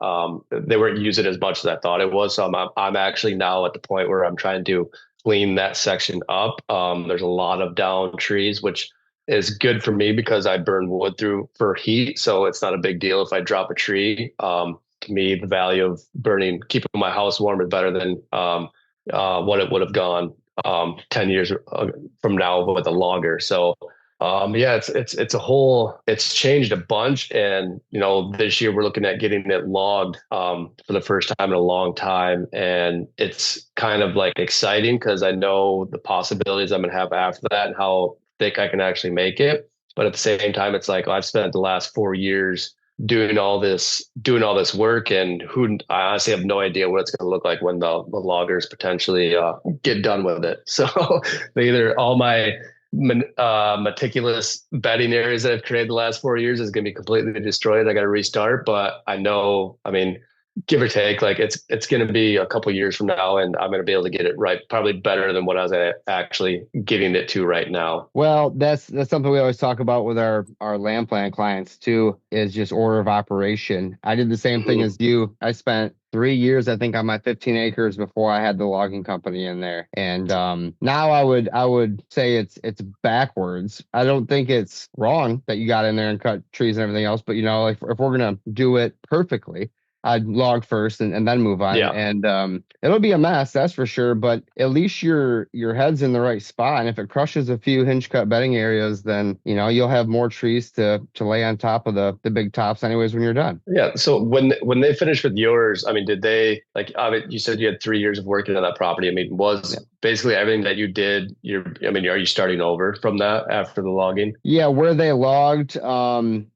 They weren't using as much as I thought it was. So I'm actually now at the point where I'm trying to clean that section up. There's a lot of down trees, which is good for me because I burn wood through for heat. So it's not a big deal if I drop a tree. To me, the value of keeping my house warm is better than what it would have gone 10 years from now with a logger. So yeah, it's changed a bunch. And, this year we're looking at getting it logged, for the first time in a long time. And it's kind of like exciting because I know the possibilities I'm going to have after that and how thick I can actually make it. But at the same time, it's like, I've spent the last 4 years doing all this work, and I honestly have no idea what it's going to look like when the loggers potentially get done with it. So either all my meticulous bedding areas that I've created the last 4 years is going to be completely destroyed. I got to restart, but I know, I mean, give or take, like it's going to be a couple years from now, and I'm going to be able to get it right, probably better than what I was actually getting it to right now. Well, that's something we always talk about with our land plan clients too, is just order of operation. I did the same thing as you. I spent 3 years, I think, on my 15 acres before I had the logging company in there. And now I would say it's backwards. I don't think it's wrong that you got in there and cut trees and everything else, but like if we're gonna do it perfectly, I'd log first and then move on. Yeah. And it'll be a mess, that's for sure. But at least your head's in the right spot. And if it crushes a few hinge cut bedding areas, then you'll have more trees to lay on top of the big tops anyways when you're done. Yeah. So when they finished with yours, I mean, did they you said you had 3 years of working on that property. I mean, was basically everything that you did, are you starting over from that after the logging? Yeah, where they logged,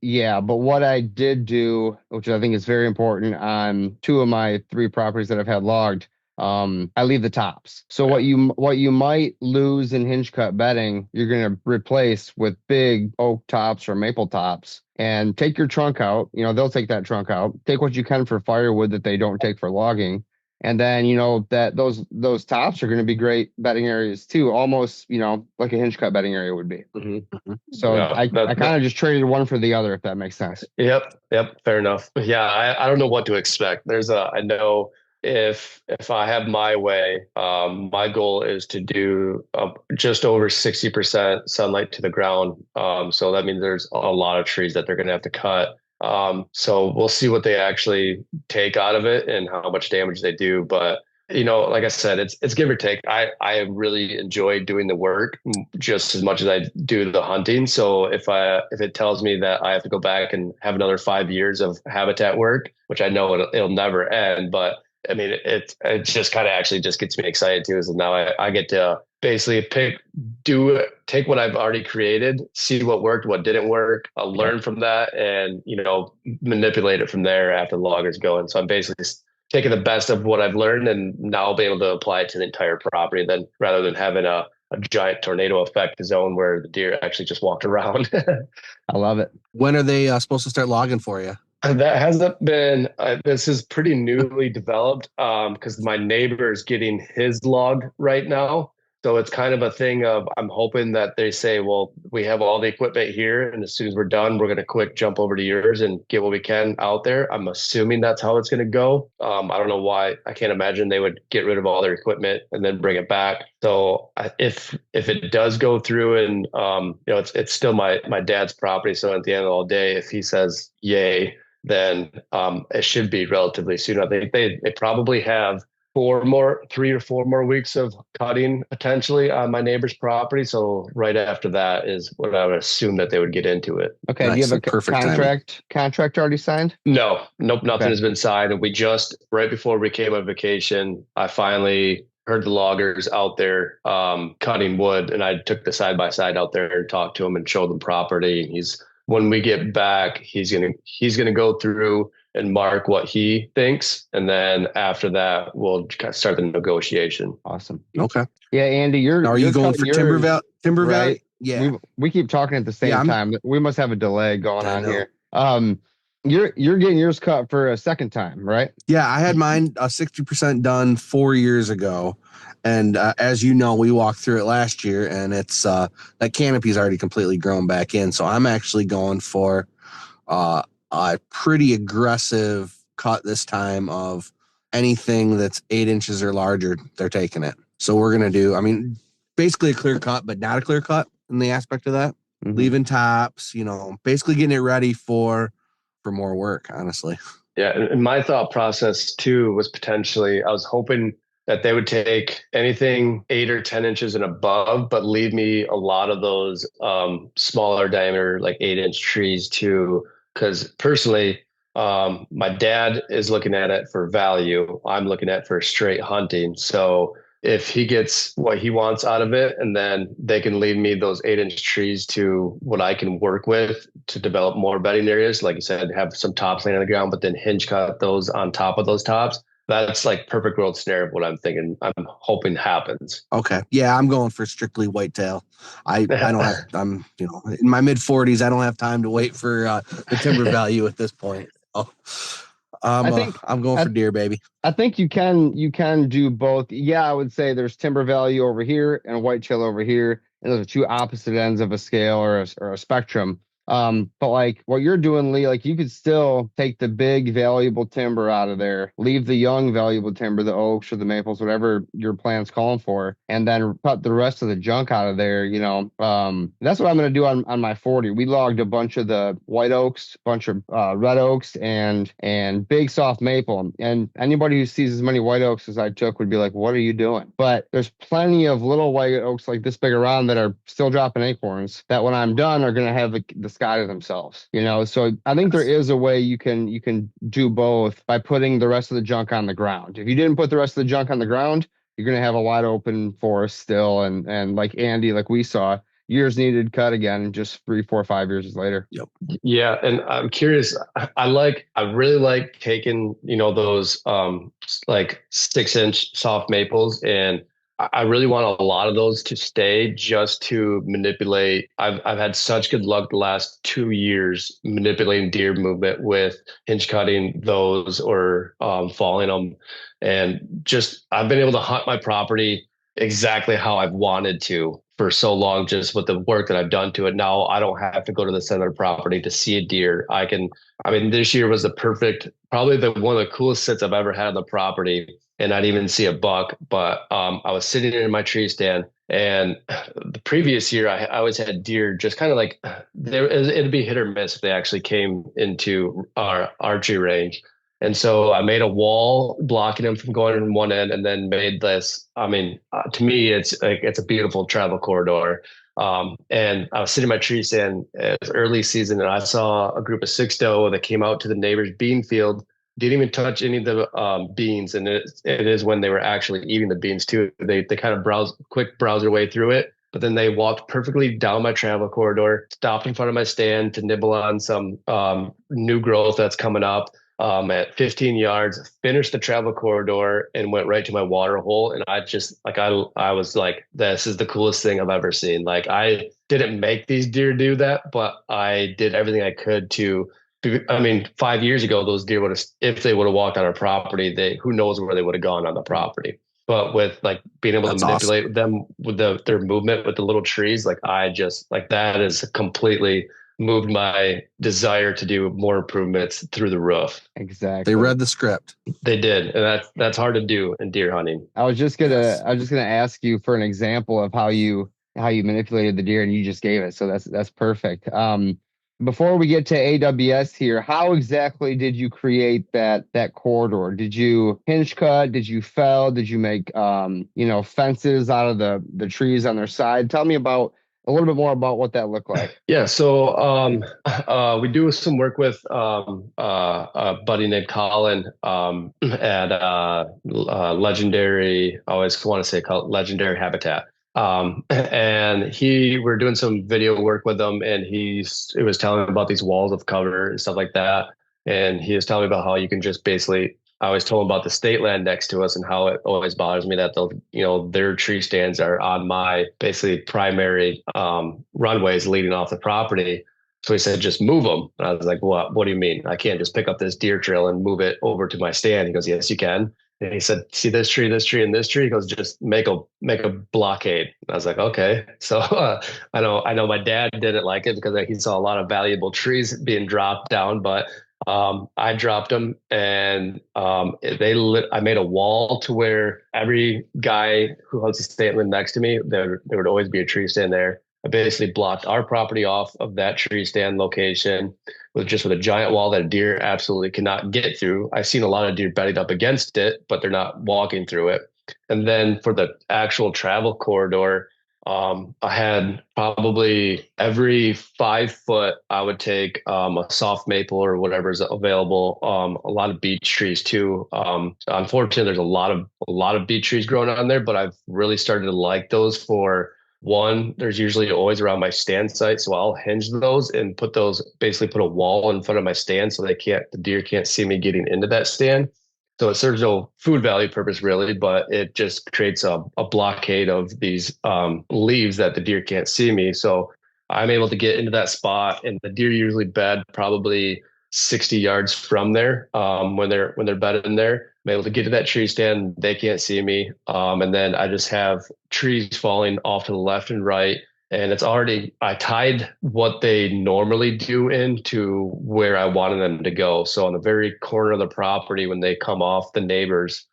yeah. But what I did do, which I think is very important on 2 of my 3 properties that I've had logged, I leave the tops. So what you might lose in hinge cut bedding, you're going to replace with big oak tops or maple tops. And take your trunk out. They'll take that trunk out. Take what you can for firewood that they don't take for logging. And then, that those tops are going to be great bedding areas too, almost, like a hinge cut bedding area would be. Mm-hmm. So yeah, I kind of just traded one for the other, if that makes sense. Yep. Fair enough. But yeah, I don't know what to expect. I know if I have my way, my goal is to do just over 60% sunlight to the ground. So that means there's a lot of trees that they're going to have to cut. So we'll see what they actually take out of it and how much damage they do. But, like I said, it's give or take. I really enjoy doing the work just as much as I do the hunting. So if it tells me that I have to go back and have another 5 years of habitat work, which I know it'll never end, but I mean, it just kind of actually just gets me excited too. So now I get to basically take what I've already created, see what worked, what didn't work, learn from that, and manipulate it from there after the logger's going. So I'm basically taking the best of what I've learned and now I'll be able to apply it to the entire property. Then rather than having a giant tornado effect zone where the deer actually just walked around. I love it. When are they supposed to start logging for you? That hasn't been, this is pretty newly developed because my neighbor is getting his log right now. So it's kind of a thing of, I'm hoping that they say, well, we have all the equipment here, and as soon as we're done, we're going to quick jump over to yours and get what we can out there. I'm assuming that's how it's going to go. I don't know why. I can't imagine they would get rid of all their equipment and then bring it back. So if it does go through and, it's still my dad's property. So at the end of the day, if he says yay, then it should be relatively soon. I think they probably have 3 or 4 more weeks of cutting potentially on my neighbor's property. So right after that is what I would assume that they would get into it. Okay. Nice. Do you have a contract already signed? Nope. Nothing has been signed. And we just, right before we came on vacation, I finally heard the loggers out there cutting wood, and I took the side-by-side out there and talked to him and showed them property. And when we get back, he's gonna go through and Mark what he thinks. And then after that, we'll kind of start the negotiation. Awesome. Okay. Yeah, Andy, Now, are you going for Timber Valley? Timber right? Valley? Yeah. We keep talking at the same time. We must have a delay going on here. You're getting yours cut for a second time, right? Yeah, I had mine 60% done 4 years ago. And as you know, we walked through it last year, and it's that canopy's already completely grown back in. So I'm actually going for a pretty aggressive cut this time of anything that's 8 inches or larger. They're taking it. So we're going to do, I mean, basically a clear cut, but not a clear cut in the aspect of that. Leaving tops, basically getting it ready for more work, honestly. Yeah. And my thought process too was potentially, I was hoping that they would take anything 8 or 10 inches and above, but leave me a lot of those smaller diameter, like 8-inch trees too. Because personally, my dad is looking at it for value. I'm looking at it for straight hunting. So if he gets what he wants out of it, and then they can leave me those 8-inch trees to what I can work with to develop more bedding areas. Like you said, have some tops laying on the ground, but then hinge cut those on top of those tops. That's like perfect world scenario of what I'm thinking. I'm hoping happens. Okay. Yeah, I'm going for strictly whitetail. I don't have, I'm, in my mid 40s. I don't have time to wait for the timber value at this point. Oh. I'm going for deer, baby. I think you can do both. Yeah, I would say there's timber value over here and whitetail over here, and those are two opposite ends of a scale or a spectrum. But like what you're doing, Lee, like you could still take the big valuable timber out of there, leave the young valuable timber, the oaks or the maples, whatever your plan's calling for, and then cut the rest of the junk out of there. That's what I'm going to do on my 40. We logged a bunch of the white oaks, bunch of red oaks, and big soft maple. And anybody who sees as many white oaks as I took would be like, what are you doing? But there's plenty of little white oaks like this big around that are still dropping acorns that when I'm done are going to have the sky to themselves, so I think there is a way you can do both by putting the rest of the junk on the ground. If you didn't put the rest of the junk on the ground, you're going to have a wide open forest still, and like Andy, like we saw, years needed cut again just 3, 4, 5 years later. Yep. Yeah. And I'm curious, I really like taking those like 6-inch soft maples, and I really want a lot of those to stay just to manipulate. I've had such good luck the last 2 years manipulating deer movement with hinge cutting those or falling them. And just I've been able to hunt my property exactly how I've wanted to for so long, just with the work that I've done to it. Now I don't have to go to the center of the property to see a deer. This year was probably one of the coolest sits I've ever had on the property. And I didn't even see a buck, but I was sitting in my tree stand, and the previous year I always had deer just kind of like it'd be hit or miss if they actually came into our archery range. And so I made a wall blocking them from going in one end, and then made this. To me, it's a beautiful travel corridor. And I was sitting in my tree stand. It was early season, and I saw a group of 6 doe that came out to the neighbor's bean field. Didn't even touch any of the beans, and it is when they were actually eating the beans too. They kind of browse their way through it, but then they walked perfectly down my travel corridor, stopped in front of my stand to nibble on some new growth that's coming up at 15 yards, finished the travel corridor, and went right to my water hole. And I was like, this is the coolest thing I've ever seen. Like, I didn't make these deer do that, but I did everything I could to. 5 years ago, those deer if they would have walked on our property, who knows where they would have gone on the property. But with like being able to manipulate them with their movement with the little trees, that has completely moved my desire to do more improvements through the roof. Exactly. They read the script. They did, and that's hard to do in deer hunting. I was just gonna ask you for an example of how you manipulated the deer, and you just gave it. So that's perfect. Before we get to AWS here, how exactly did you create that corridor? Did you hinge cut? Did you fell? Did you make fences out of the trees on their side? Tell me a little bit more about what that looked like. Yeah, so we do some work with a buddy named Colin at Legendary. I always want to say called Legendary Habitat. And we're doing some video work with them, and he was telling me about these walls of cover and stuff like that. And he was telling me about how you can just basically, I always told him about the state land next to us and how it always bothers me that they'll, their tree stands are on my basically primary runways leading off the property. So he said, just move them. And I was like, what do you mean? I can't just pick up this deer trail and move it over to my stand. He goes, yes, you can. And he said, see this tree, and this tree? He goes, just make a blockade. And I was like, okay. So I know my dad didn't like it because he saw a lot of valuable trees being dropped down, but I dropped them and I made a wall to where every guy who owns a state land next to me, there would always be a tree stand there. I basically blocked our property off of that tree stand location with a giant wall that a deer absolutely cannot get through. I've seen a lot of deer bedded up against it, but they're not walking through it. And then for the actual travel corridor, I had probably every 5 foot, I would take a soft maple or whatever is available. A lot of beech trees too. Unfortunately, there's a lot of beech trees growing on there, but I've really started to like those for one. There's usually always around my stand site, so I'll hinge those and put a wall in front of my stand so the deer can't see me getting into that stand. So it serves no food value purpose really, but it just creates a blockade of these leaves that the deer can't see me. So I'm able to get into that spot, and the deer usually bed probably 60 yards from there. When they're bedded in there, I'm able to get to that tree stand. They can't see me. And then I just have trees falling off to the left and right. And I tied what they normally do into where I wanted them to go. So on the very corner of the property, when they come off the neighbors,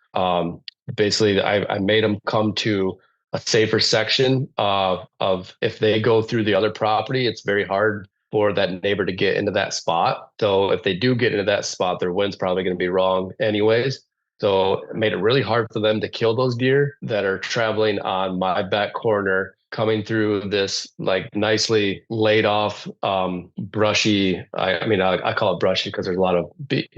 basically I made them come to a safer section of if they go through the other property, it's very hard for that neighbor to get into that spot. So if they do get into that spot, their wind's probably going to be wrong anyways. So it made it really hard for them to kill those deer that are traveling on my back corner, coming through this like nicely laid off, brushy. I call it brushy because there's a lot of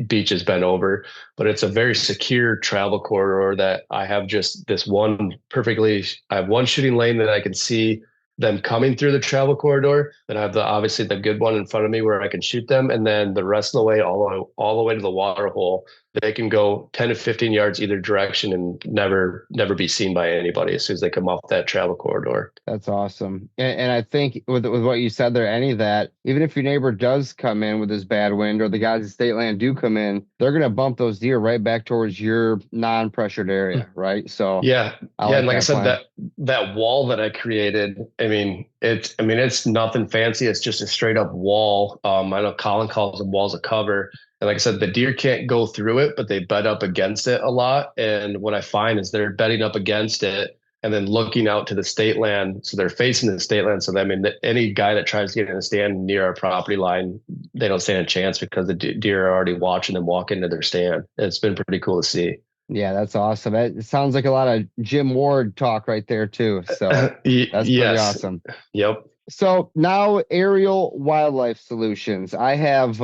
beaches bent over, but it's a very secure travel corridor that I have just this one I have one shooting lane that I can see them coming through the travel corridor. Then I have obviously the good one in front of me where I can shoot them. And then the rest of the way, all the way to the water hole, they can go 10 to 15 yards either direction and never be seen by anybody as soon as they come off that travel corridor. That's awesome. And I think with what you said there, any of that, even if your neighbor does come in with this bad wind or the guys at state land do come in, they're going to bump those deer right back towards your non-pressured area, right? So yeah. And like I said, that wall that I created, it's nothing fancy. It's just a straight up wall. I know Colin calls them walls of cover. And like I said, the deer can't go through it, but they bed up against it a lot. And what I find is they're bedding up against it and then looking out to the state land. So they're facing the state land. So any guy that tries to get in a stand near our property line, they don't stand a chance because the deer are already watching them walk into their stand. It's been pretty cool to see. Yeah, that's awesome. It sounds like a lot of Jim Ward talk right there too. So that's pretty awesome. Yep. So now Aerial Wildlife Solutions. I have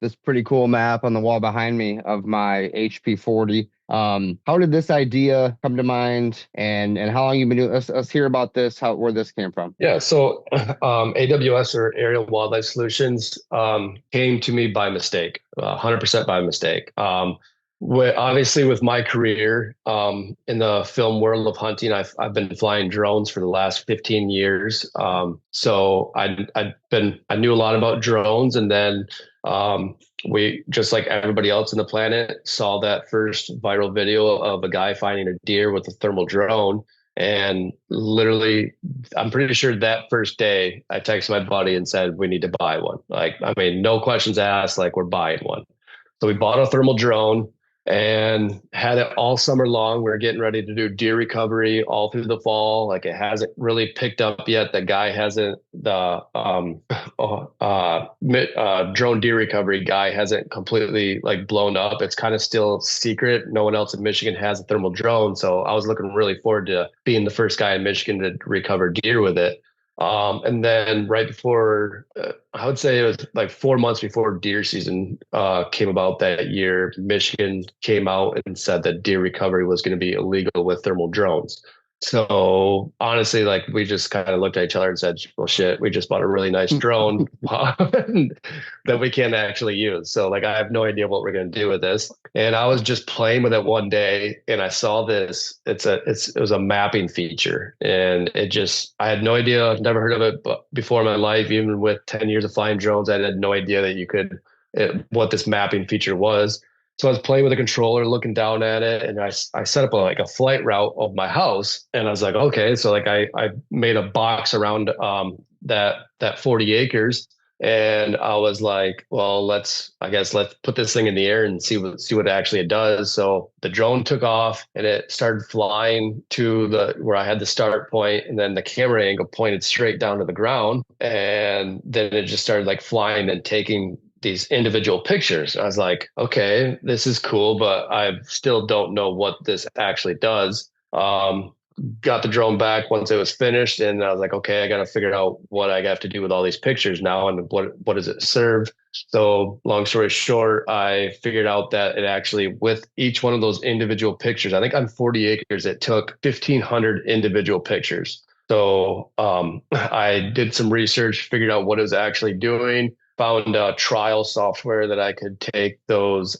this pretty cool map on the wall behind me of my HP 40. How did this idea come to mind, and how long you been doing? Let's hear about this. Where this came from? Yeah, so AWS or Aerial Wildlife Solutions came to me by mistake, 100% by mistake. Obviously, with my career in the film world of hunting, I've been flying drones for the last 15 years. So I knew a lot about drones, and then we, just like everybody else on the planet, saw that first viral video of a guy finding a deer with a thermal drone. And literally, I'm pretty sure that first day, I texted my buddy and said, we need to buy one. No questions asked, we're buying one. So we bought a thermal drone and had it all summer long. We were getting ready to do deer recovery all through the fall. It hasn't really picked up yet. The guy hasn't, the drone deer recovery guy hasn't completely blown up. It's kind of still secret. No one else in Michigan has a thermal drone. So I was looking really forward to being the first guy in Michigan to recover deer with it. And then right before, I would say it was 4 months before deer season came about that year, Michigan came out and said that deer recovery was going to be illegal with thermal drones. So honestly, like we just kind of looked at each other and said, well, shit, we just bought a really nice drone that we can't actually use. So like, I have no idea what we're going to do with this. And I was just playing with it one day and I saw this, it was a mapping feature, and I had no idea. I've never heard of it before in my life. Even with 10 years of flying drones, I had no idea that what this mapping feature was. So I was playing with the controller, looking down at it, and I set up a flight route of my house, and I was like, okay, so like I made a box around that 40 acres, and I was like, well, let's put this thing in the air and see what actually it does. So the drone took off and it started flying to where I had the start point, and then the camera angle pointed straight down to the ground, and then it just started like flying and taking these individual pictures. I was like, okay, this is cool, but I still don't know what this actually does. Got the drone back once it was finished, and I was like, okay, I got to figure out what I have to do with all these pictures now, and what does it serve. So long story short, I figured out that it actually, with each one of those individual pictures, I think on 40 acres, it took 1,500 individual pictures. So I did some research, figured out what it was actually doing, found a trial software that I could take those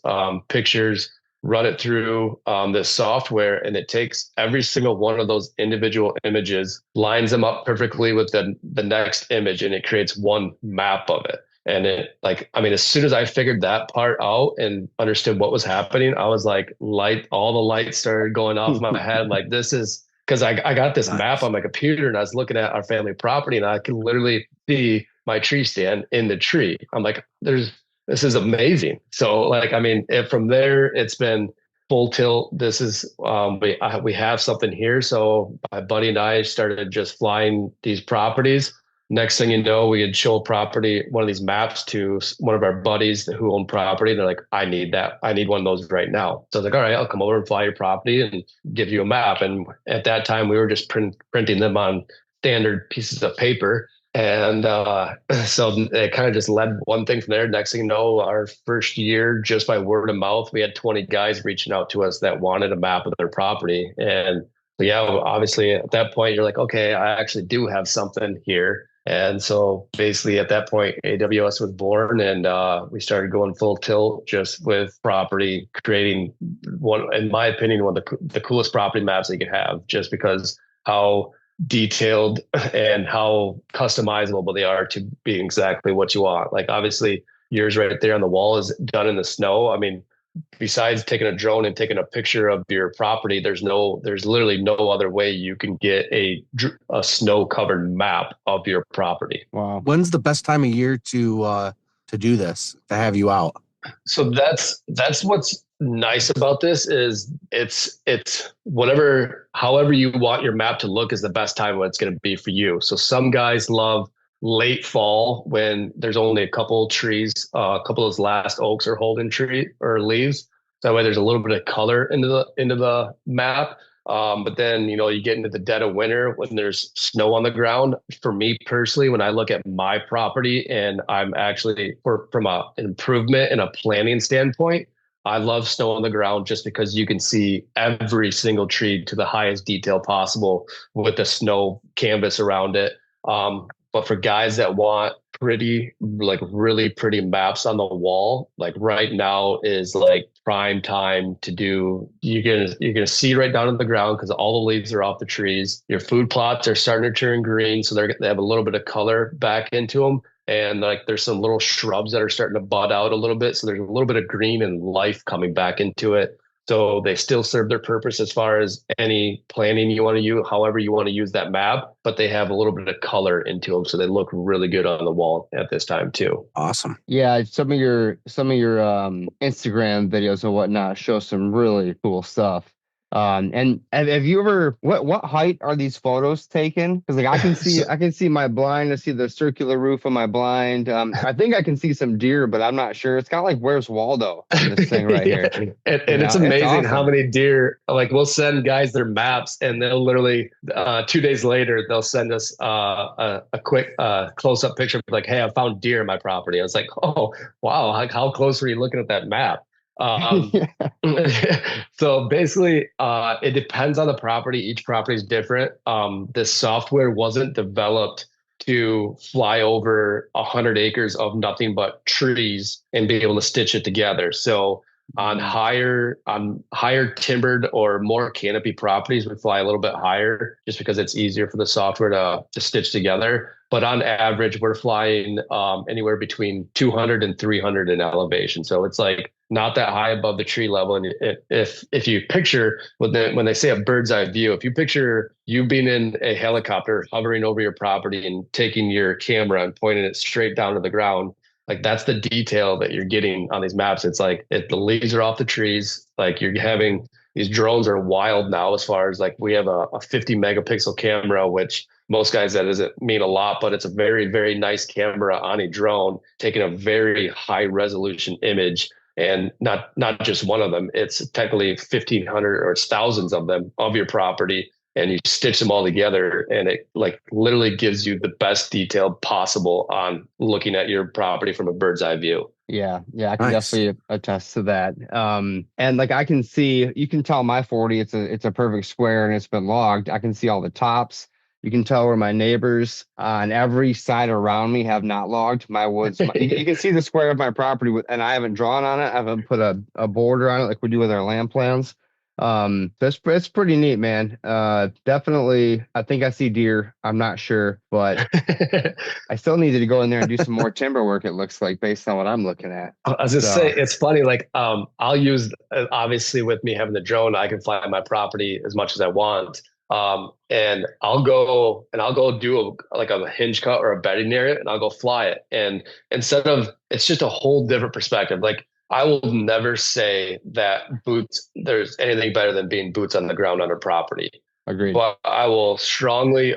pictures, run it through this software, and it takes every single one of those individual images, lines them up perfectly with the next image, and it creates one map of it. And as soon as I figured that part out and understood what was happening, I was like, all the lights started going off my head. Like, this is, because I got this map on my computer, and I was looking at our family property, and I could literally see my tree stand in the tree. I'm like, this is amazing. So from there, it's been full tilt. This is, we have something here. So my buddy and I started just flying these properties. Next thing you know, we had show one of these maps to one of our buddies who own property. They're like, I need that. I need one of those right now. So I was like, all right, I'll come over and fly your property and give you a map. And at that time, we were just printing them on standard pieces of paper. And so it kind of just led one thing from there. Next thing you know, our first year, just by word of mouth, we had 20 guys reaching out to us that wanted a map of their property. And yeah, obviously at that point, you're like, okay, I actually do have something here. And so basically at that point, AWS was born, and we started going full tilt just with property, creating one, in my opinion, one of the coolest property maps that you could have, just because how detailed and how customizable they are to be exactly what you want. Like, obviously yours right there on the wall is done in the snow. I mean, besides taking a drone and taking a picture of your property, there's literally no other way you can get a snow covered map of your property. Wow. When's the best time of year to do this, to have you out? So that's what's nice about this is it's however you want your map to look is the best time when it's going to be for you. So some guys love late fall when there's only a couple trees, a couple of those last oaks are holding tree or leaves. That way there's a little bit of color into the map. But then, you get into the dead of winter when there's snow on the ground. For me personally, when I look at my property and I'm actually from an improvement and a planning standpoint, I love snow on the ground just because you can see every single tree to the highest detail possible with the snow canvas around it. But for guys that want pretty, like really pretty maps on the wall, like right now is like prime time to do. You're gonna see right down to the ground because all the leaves are off the trees. Your food plots are starting to turn green, so they have a little bit of color back into them. And like there's some little shrubs that are starting to bud out a little bit, so there's a little bit of green and life coming back into it. So they still serve their purpose as far as any planning you want to use, however you want to use that map, but they have a little bit of color into them, so they look really good on the wall at this time too. Awesome. Yeah, some of your Instagram videos and whatnot show some really cool stuff. And have you ever what height are these photos taken? Because like I can see my blind, I see the circular roof of my blind. I think I can see some deer, but I'm not sure. It's kind of like Where's Waldo in this thing right here. And it's amazing it's awesome. How many deer, like we'll send guys their maps and they'll literally 2 days later they'll send us a quick close-up picture like, hey, I found deer in my property. I was like, oh wow, how close were you looking at that map? Um, so basically, it depends on the property. Each property is different. This software wasn't developed to fly over 100 acres of nothing but trees and be able to stitch it together. So on higher timbered or more canopy properties, we fly a little bit higher just because it's easier for the software to stitch together. But on average, we're flying anywhere between 200 and 300 in elevation. So it's like not that high above the tree level. And if you picture when they say a bird's eye view, if you picture you being in a helicopter hovering over your property and taking your camera and pointing it straight down to the ground, like that's the detail that you're getting on these maps. It's like the leaves are off the trees. Like you're having these drones are wild now as far as like we have a 50 megapixel camera, which most guys that doesn't mean a lot, but it's a very, very nice camera on a drone taking a very high resolution image. And not just one of them. It's technically 1,500 or it's thousands of them of your property. And you stitch them all together and it like literally gives you the best detail possible on looking at your property from a bird's eye view. Yeah, I can Nice. definitely attest to that. And like I can see, you can tell my 40, it's a perfect square and it's been logged. I can see all the tops. You can tell where my neighbors on every side around me have not logged my woods. You can see the square of my property and I haven't drawn on it. I haven't put a border on it like we do with our land plans. It's pretty neat, man. Definitely. I think I see deer. I'm not sure, but I still needed to go in there and do some more timber work. It looks like based on what I'm looking at. I was just say it's funny. Like, I'll use obviously with me having the drone, I can fly my property as much as I want. And I'll go do a hinge cut or a bedding area, and I'll go fly it. And it's just a whole different perspective. Like I will never say that there's anything better than being boots on the ground on a property. Agreed. But I'll strongly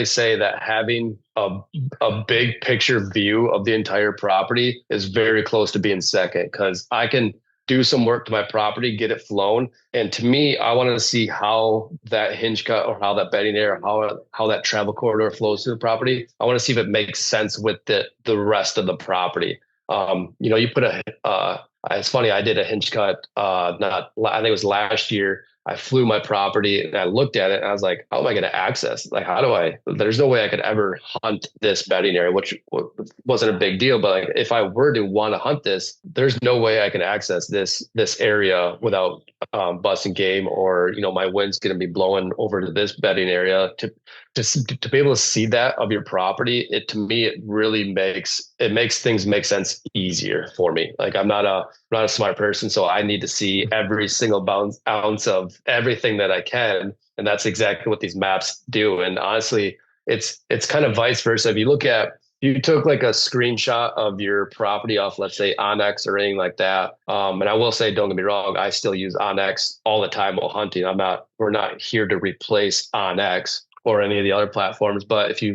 say that having a big picture view of the entire property is very close to being second, because I can do some work to my property, get it flown. And to me, I wanted to see how that hinge cut or how that bedding area, how that travel corridor flows through the property. I want to see if it makes sense with the rest of the property. You put it's funny, I did a hinge cut, I think it was last year. I flew my property and I looked at it and I was like, how am I going to access? Like, there's no way I could ever hunt this bedding area, which wasn't a big deal. But like, if I were to want to hunt this, there's no way I can access this area without busting game, or, my wind's going to be blowing over to this bedding area to be able to see that of your property. To me, it really makes things make sense easier for me. Like I'm not a smart person, so I need to see every single ounce of everything that I can. And that's exactly what these maps do. And honestly, it's kind of vice versa. If you took like a screenshot of your property off, let's say Onyx or anything like that. And I will say, don't get me wrong, I still use Onyx all the time while hunting. We're not here to replace Onyx or any of the other platforms. But if you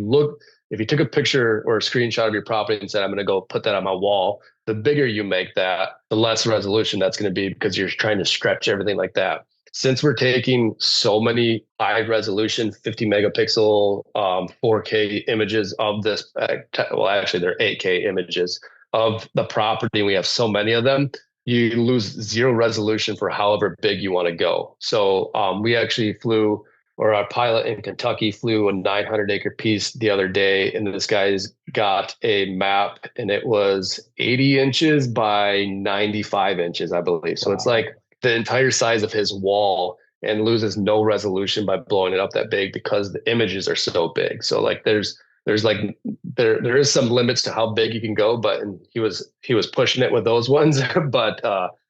took a picture or a screenshot of your property and said, I'm going to go put that on my wall, the bigger you make that, the less resolution that's going to be, because you're trying to stretch everything like that. Since we're taking so many high resolution 50 megapixel 4K images of this, actually they're 8K images of the property, we have so many of them, you lose zero resolution for however big you want to go. So we actually flew, or our pilot in Kentucky flew a 900-acre piece the other day, and this guy's got a map, and it was 80 inches by 95 inches, I believe. So It's like the entire size of his wall, and loses no resolution by blowing it up that big because the images are so big. So like there is some limits to how big you can go, but he was pushing it with those ones. But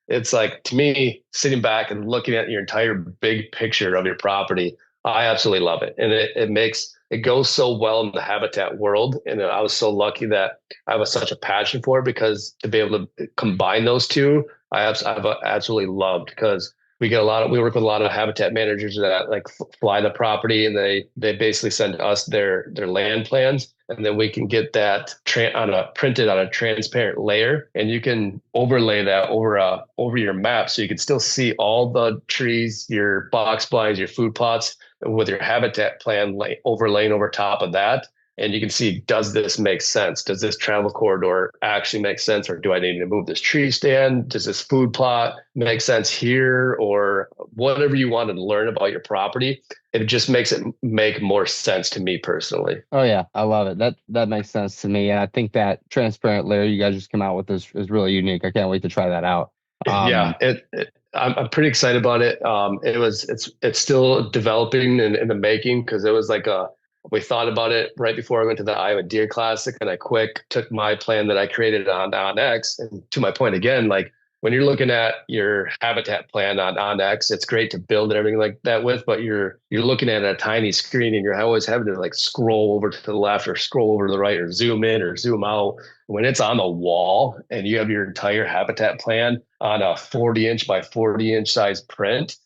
it's like, to me, sitting back and looking at your entire big picture of your property, I absolutely love it. And it goes so well in the habitat world. And I was so lucky that I have such a passion for it, because to be able to combine those two, I've absolutely loved, because we work with a lot of habitat managers that like fly the property, and they basically send us their land plans, and then we can get that printed on a transparent layer, and you can overlay that over your map, so you can still see all the trees, your box blinds, your food plots, with your habitat plan overlaying over top of that. and you can see, does this make sense? Does this travel corridor actually make sense? Or do I need to move this tree stand? Does this food plot make sense here? Or whatever you want to learn about your property, it just makes it make more sense to me personally. Oh yeah, I love it. That makes sense to me. And I think that transparent layer you guys just came out with is really unique. I can't wait to try that out. I'm pretty excited about it. It's still developing in the making, because it was like we thought about it right before I went to the Iowa Deer Classic, and I took my plan that I created on X. And to my point again, like when you're looking at your habitat plan on X, it's great to build and everything like that with, but you're looking at a tiny screen, and you're always having to like scroll over to the left or scroll over to the right or zoom in or zoom out. When it's on the wall and you have your entire habitat plan on a 40-inch by 40-inch size print,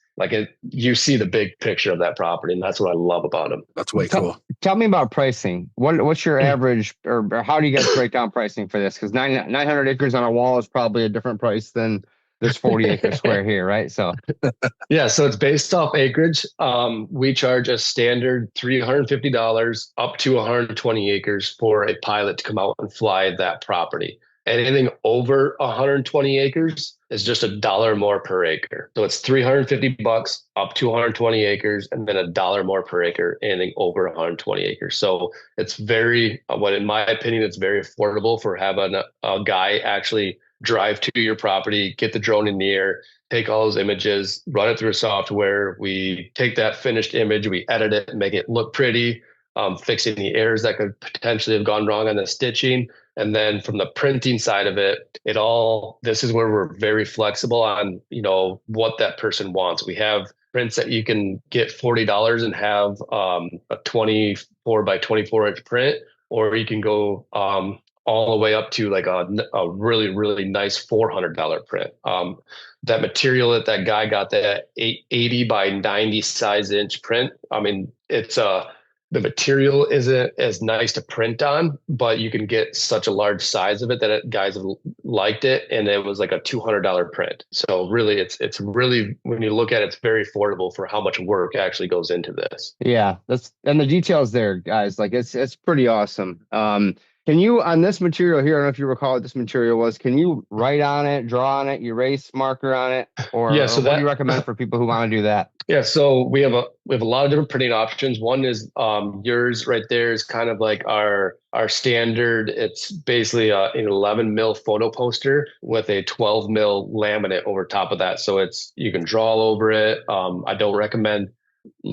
you see the big picture of that property, and that's what I love about them. That's way cool. Tell me about pricing. What's your average, or how do you guys break down pricing for this? Because 900 acres on a wall is probably a different price than this 40-acre square here, right? So yeah, so it's based off acreage. We charge a standard $350 up to 120 acres for a pilot to come out and fly that property. Anything over 120 acres is just $1 more per acre. So it's $350 up to 120 acres, and then $1 more per acre, anything over 120 acres. So it's in my opinion, it's very affordable for having a guy actually drive to your property, get the drone in the air, take all those images, run it through software. We take that finished image, we edit it, make it look pretty, fix any errors that could potentially have gone wrong on the stitching. And then from the printing side of it, this is where we're very flexible on, what that person wants. We have prints that you can get $40 and have a 24 by 24 inch print, or you can go all the way up to like a really, really nice $400 print. That material that guy got, that 80 by 90 size inch print, I mean, the material isn't as nice to print on, but you can get such a large size of it that guys have liked it, and it was like a $200 print. So really, it's really, when you look at it, it's very affordable for how much work actually goes into this. Yeah, and the details there, guys, like it's pretty awesome. Can you, on this material here, I don't know if you recall what this material was, can you write on it, draw on it, erase marker on it? Or what do you recommend for people who want to do that? Yeah, so we have a lot of different printing options. One is yours right there is kind of like our standard. It's basically an 11 mil photo poster with a 12 mil laminate over top of that. So you can draw all over it. I don't recommend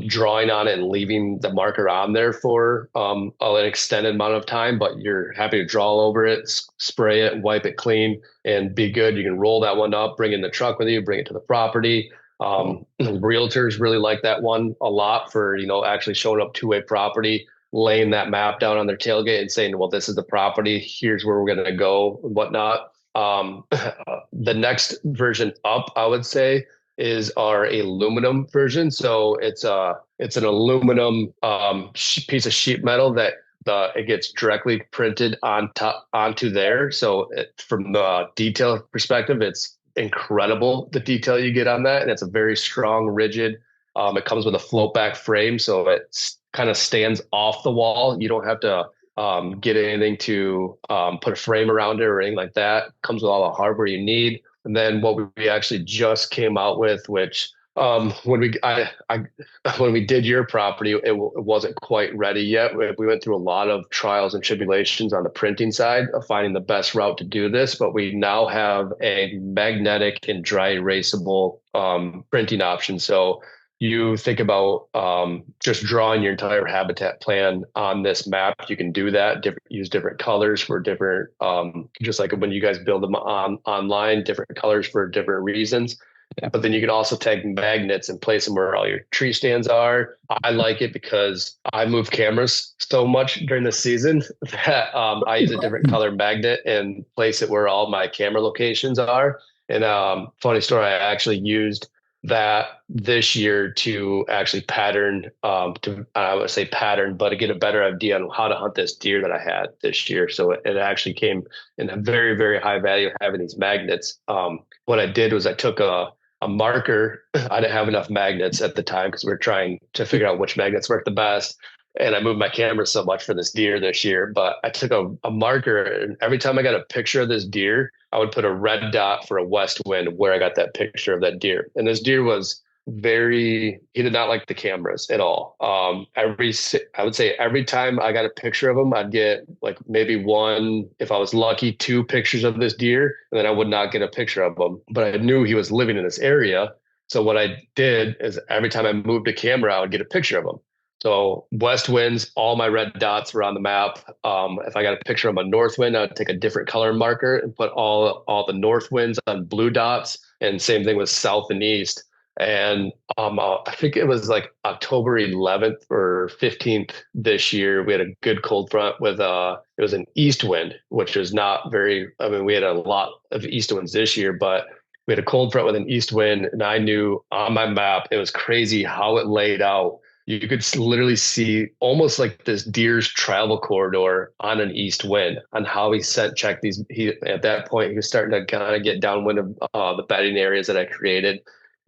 drawing on it and leaving the marker on there for an extended amount of time, but you're happy to draw all over it, spray it, wipe it clean, and be good. You can roll that one up, bring it in the truck with you, bring it to the property. Realtors really like that one a lot for, actually showing up to a property, laying that map down on their tailgate and saying, well, this is the property, here's where we're going to go and whatnot. The next version up, I would say, is our aluminum version. So it's an aluminum piece of sheet metal that it gets directly printed onto there. So from the detail perspective, it's incredible the detail you get on that, and it's a very strong, rigid. It comes with a float back frame, so it kind of stands off the wall. You don't have to get anything to put a frame around it or anything like that. It comes with all the hardware you need. And then what we actually just came out with, which when we did your property, it wasn't quite ready yet. We went through a lot of trials and tribulations on the printing side of finding the best route to do this, but we now have a magnetic and dry erasable printing option. So you think about just drawing your entire habitat plan on this map. You can do that, use different colors for different, just like when you guys build them online, different colors for different reasons. Yeah. But then you can also take magnets and place them where all your tree stands are. I like it because I move cameras so much during the season that I use a different color magnet and place it where all my camera locations are. And funny story, I actually used that this year to actually pattern, I would say pattern, but to get a better idea on how to hunt this deer that I had this year. So it actually came in a very, very high value having these magnets. What I did was I took a marker. I didn't have enough magnets at the time because we were trying to figure out which magnets work the best. and I moved my camera so much for this deer this year, but I took a marker, and every time I got a picture of this deer, I would put a red dot for a west wind where I got that picture of that deer. And this deer was he did not like the cameras at all. I would say every time I got a picture of him, I'd get like maybe one, if I was lucky, two pictures of this deer, and then I would not get a picture of him. But I knew he was living in this area. So what I did is every time I moved a camera, I would get a picture of him. So west winds, all my red dots were on the map. If I got a picture of a north wind, I would take a different color marker and put all the north winds on blue dots. And same thing with south and east. And I think it was like October 11th or 15th this year. We had a good cold front with it was an east wind, which was not very. I mean, we had a lot of east winds this year, but we had a cold front with an east wind, and I knew on my map it was crazy how it laid out. You could literally see almost like this deer's travel corridor on an east wind on how he checked these. At that point, he was starting to kind of get downwind of the bedding areas that I created.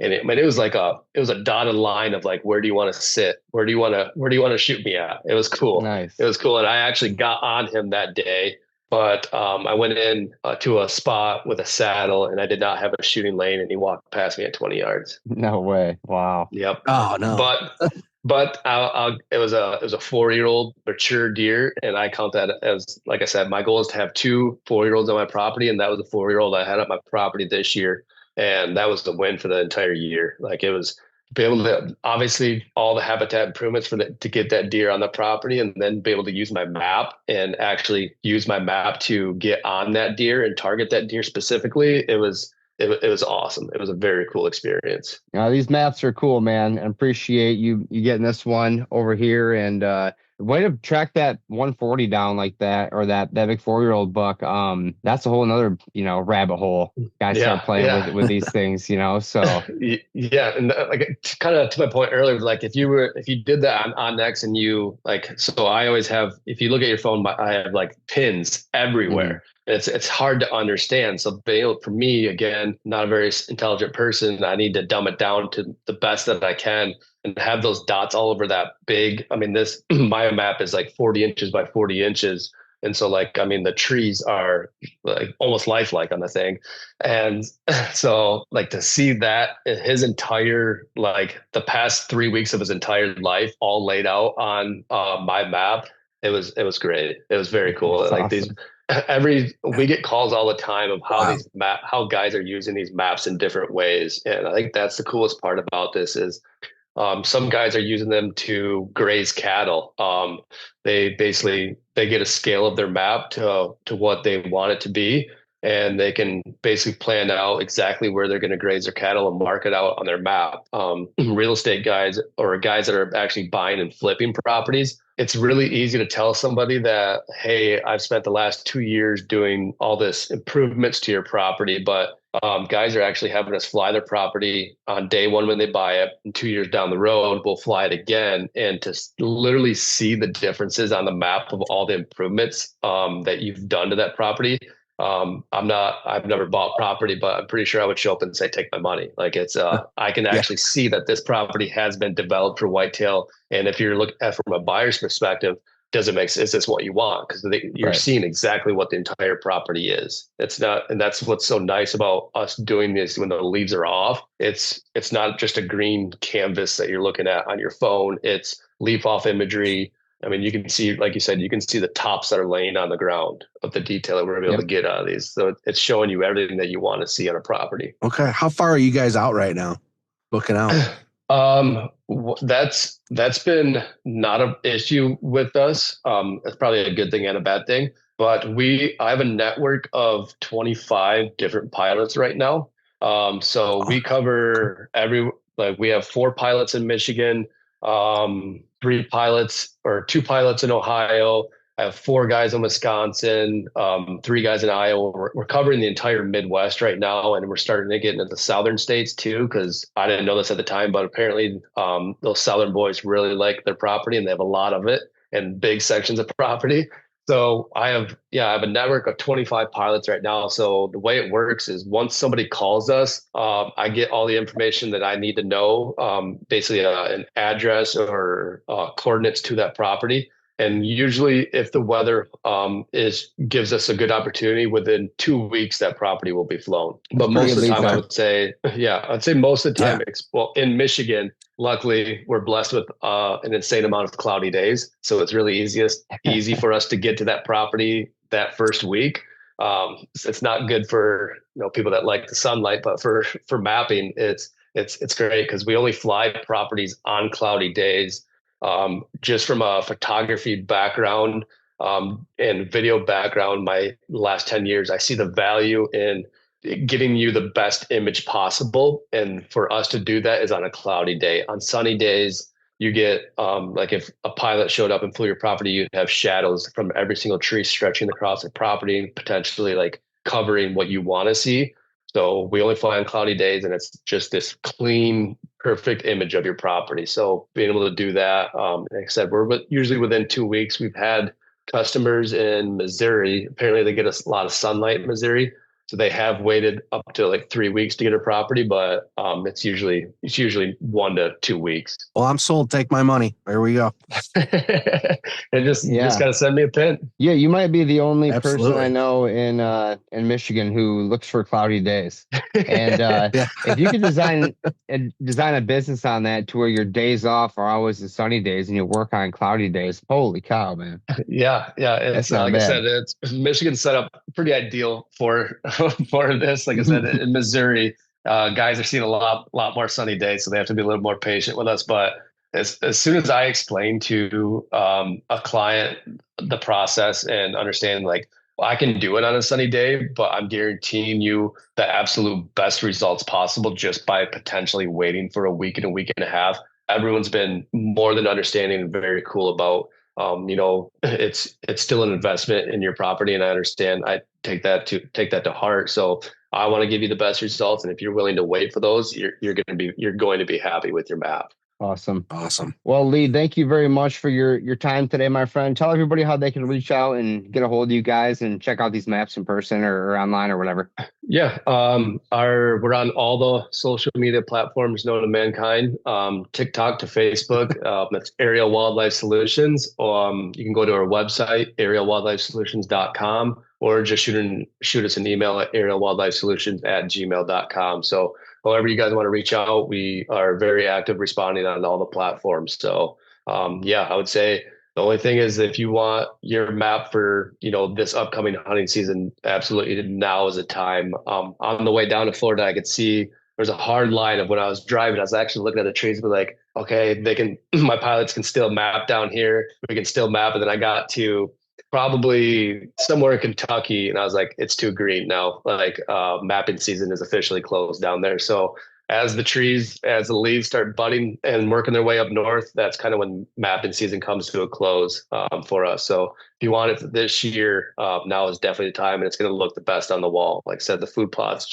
And it was like it was a dotted line of like, where do you want to sit? Where do you want to shoot me at? It was cool. Nice. It was cool. And I actually got on him that day, but I went in to a spot with a saddle, and I did not have a shooting lane, and he walked past me at 20 yards. No way. Wow. Yep. Oh no. But it was a 4-year-old mature deer, and I count that as, like I said, my goal is to have 2 4-year-olds on my property, and that was a 4-year-old I had on my property this year, and that was the win for the entire year. Like, it was be able to, obviously, all the habitat improvements to get that deer on the property, and then be able to use my map and actually use my map to get on that deer and target that deer specifically. It was awesome. It was a very cool experience. These maps are cool, man. And appreciate you getting this one over here. And way to track that 140 down like that, or that big 4-year-old buck. That's a whole another, rabbit hole. Guys start playing with these things, so. Yeah. And like, kind of to my point earlier, like if you did that on Next, and you so I always have, if you look at your phone, I have like pins everywhere. Mm-hmm. It's hard to understand. So for me, again, not a very intelligent person, I need to dumb it down to the best that I can and have those dots all over that big. I mean, this my map is like 40 inches by 40 inches. And so the trees are like almost lifelike on the thing. And so to see that his entire, the past 3 weeks of his entire life all laid out on my map, it was great. It was very cool. That's awesome. These, we get calls all the time of how how guys are using these maps in different ways. And I think that's the coolest part about this is some guys are using them to graze cattle. They get a scale of their map to what they want it to be, and they can basically plan out exactly where they're going to graze their cattle and mark it out on their map. Real estate guys, or guys that are actually buying and flipping properties, it's really easy to tell somebody that, hey, I've spent the last 2 years doing all this improvements to your property, but guys are actually having us fly their property on day one when they buy it, and 2 years down the road, we'll fly it again. And to literally see the differences on the map of all the improvements that you've done to that property. I've never bought property, but I'm pretty sure I would show up and say, take my money. I can actually see that this property has been developed for whitetail. And if you're looking at from a buyer's perspective, is this what you want? Because you're seeing exactly what the entire property is. It's not, and that's what's so nice about us doing this when the leaves are off. It's not just a green canvas that you're looking at on your phone. It's leaf off imagery. I mean, you can see, like you said, you can see the tops that are laying on the ground of the detail that we're able to get out of these. So it's showing you everything that you want to see on a property. Okay. How far are you guys out right now? Looking out? That's been not an issue with us. It's probably a good thing and a bad thing, but I have a network of 25 different pilots right now. So we cover we have 4 pilots in Michigan, 2 pilots in Ohio. I have 4 guys in Wisconsin, 3 guys in Iowa. We're covering the entire Midwest right now, and we're starting to get into the southern states too, because I didn't know this at the time, but apparently those southern boys really like their property, and they have a lot of it and big sections of property. So I have a network of 25 pilots right now. So the way it works is once somebody calls us, I get all the information that I need to know, basically an address or coordinates to that property. And usually if the weather gives us a good opportunity, within 2 weeks, that property will be flown. But most of the time, I would say, most of the time, well, in Michigan, luckily, we're blessed with an insane amount of cloudy days. So it's really easy for us to get to that property that first week. It's not good for people that like the sunlight, but for mapping, it's great because we only fly properties on cloudy days. Just from a photography background and video background, my last 10 years, I see the value in getting you the best image possible. And for us to do that is on a cloudy day. On sunny days, you get like if a pilot showed up and flew your property, you'd have shadows from every single tree stretching across the property, potentially like covering what you want to see. So we only fly on cloudy days, and it's just this clean, perfect image of your property. So being able to do that, like I said, we're usually within 2 weeks. We've had customers in Missouri. Apparently they get a lot of sunlight in Missouri. So they have waited up to like 3 weeks to get a property, but it's usually 1 to 2 weeks. Well, I'm sold. Take my money. There we go. And just got to send me a pin. Yeah, you might be the only person I know in Michigan who looks for cloudy days. And if you could design a business on that to where your days off are always the sunny days and you work on cloudy days, holy cow, man. Yeah. It's like I said, it's Michigan's set up pretty ideal for this. Like I said, in Missouri, guys are seeing a lot more sunny days, so they have to be a little more patient with us. But as soon as I explain to a client the process and understand, like, I can do it on a sunny day, but I'm guaranteeing you the absolute best results possible just by potentially waiting for a week and a half. Everyone's been more than understanding and very cool about, it's still an investment in your property, and I understand. I take that to heart. So I want to give you the best results, and if you're willing to wait for those, you're going to be happy with your map. Awesome. Well, Lee, thank you very much for your time today, my friend. Tell everybody how they can reach out and get a hold of you guys and check out these maps in person or online or whatever. Yeah. We're on all the social media platforms known to mankind, TikTok to Facebook. That's Aerial Wildlife Solutions. You can go to our website, aerialwildlifesolutions.com, or just shoot us an email at aerialwildlifesolutions@gmail.com. So however you guys want to reach out, we are very active responding on all the platforms. So I would say the only thing is, if you want your map for, this upcoming hunting season, absolutely now is the time. On the way down to Florida, I could see there's a hard line of when I was driving. I was actually looking at the trees and be like, okay, my pilots can still map down here. We can still map. And then I got to probably somewhere in Kentucky, and I was like, it's too green now. Like mapping season is officially closed down there. So as the leaves start budding and working their way up north, that's kind of when mapping season comes to a close for us. So if you want it this year, now is definitely the time, and it's going to look the best on the wall. Like I said, the food plots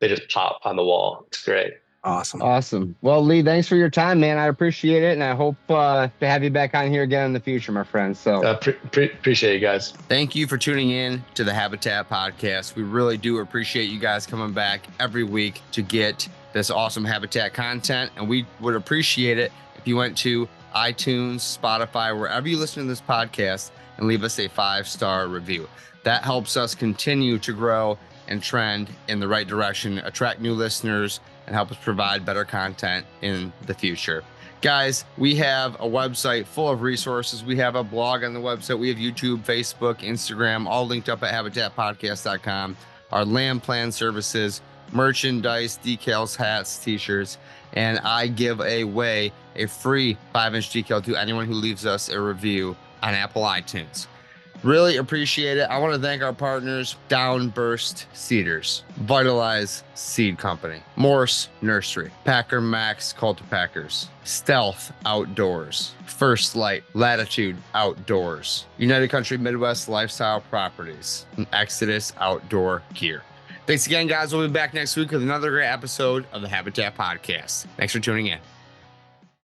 they just pop on the wall. It's great. Awesome. Well, Lee, thanks for your time, man. I appreciate it, and I hope to have you back on here again in the future, my friend. So appreciate you guys. Thank you for tuning in to the Habitat Podcast. We really do appreciate you guys coming back every week to get this awesome Habitat content, and we would appreciate it if you went to iTunes, Spotify, wherever you listen to this podcast, and leave us a 5-star review. That helps us continue to grow and trend in the right direction, attract new listeners, and help us provide better content in the future. Guys, we have a website full of resources. We have a blog on the website. We have YouTube, Facebook, Instagram, all linked up at habitatpodcast.com. Our land plan services, merchandise, decals, hats, t-shirts, and I give away a free 5-inch decal to anyone who leaves us a review on Apple iTunes. Really appreciate it. I want to thank our partners, Downburst Cedars, Vitalize Seed Company, Morse Nursery, Packer Max Cultipackers, Stealth Outdoors, First Light Latitude Outdoors, United Country Midwest Lifestyle Properties, and Exodus Outdoor Gear. Thanks again, guys. We'll be back next week with another great episode of the Habitat Podcast. Thanks for tuning in.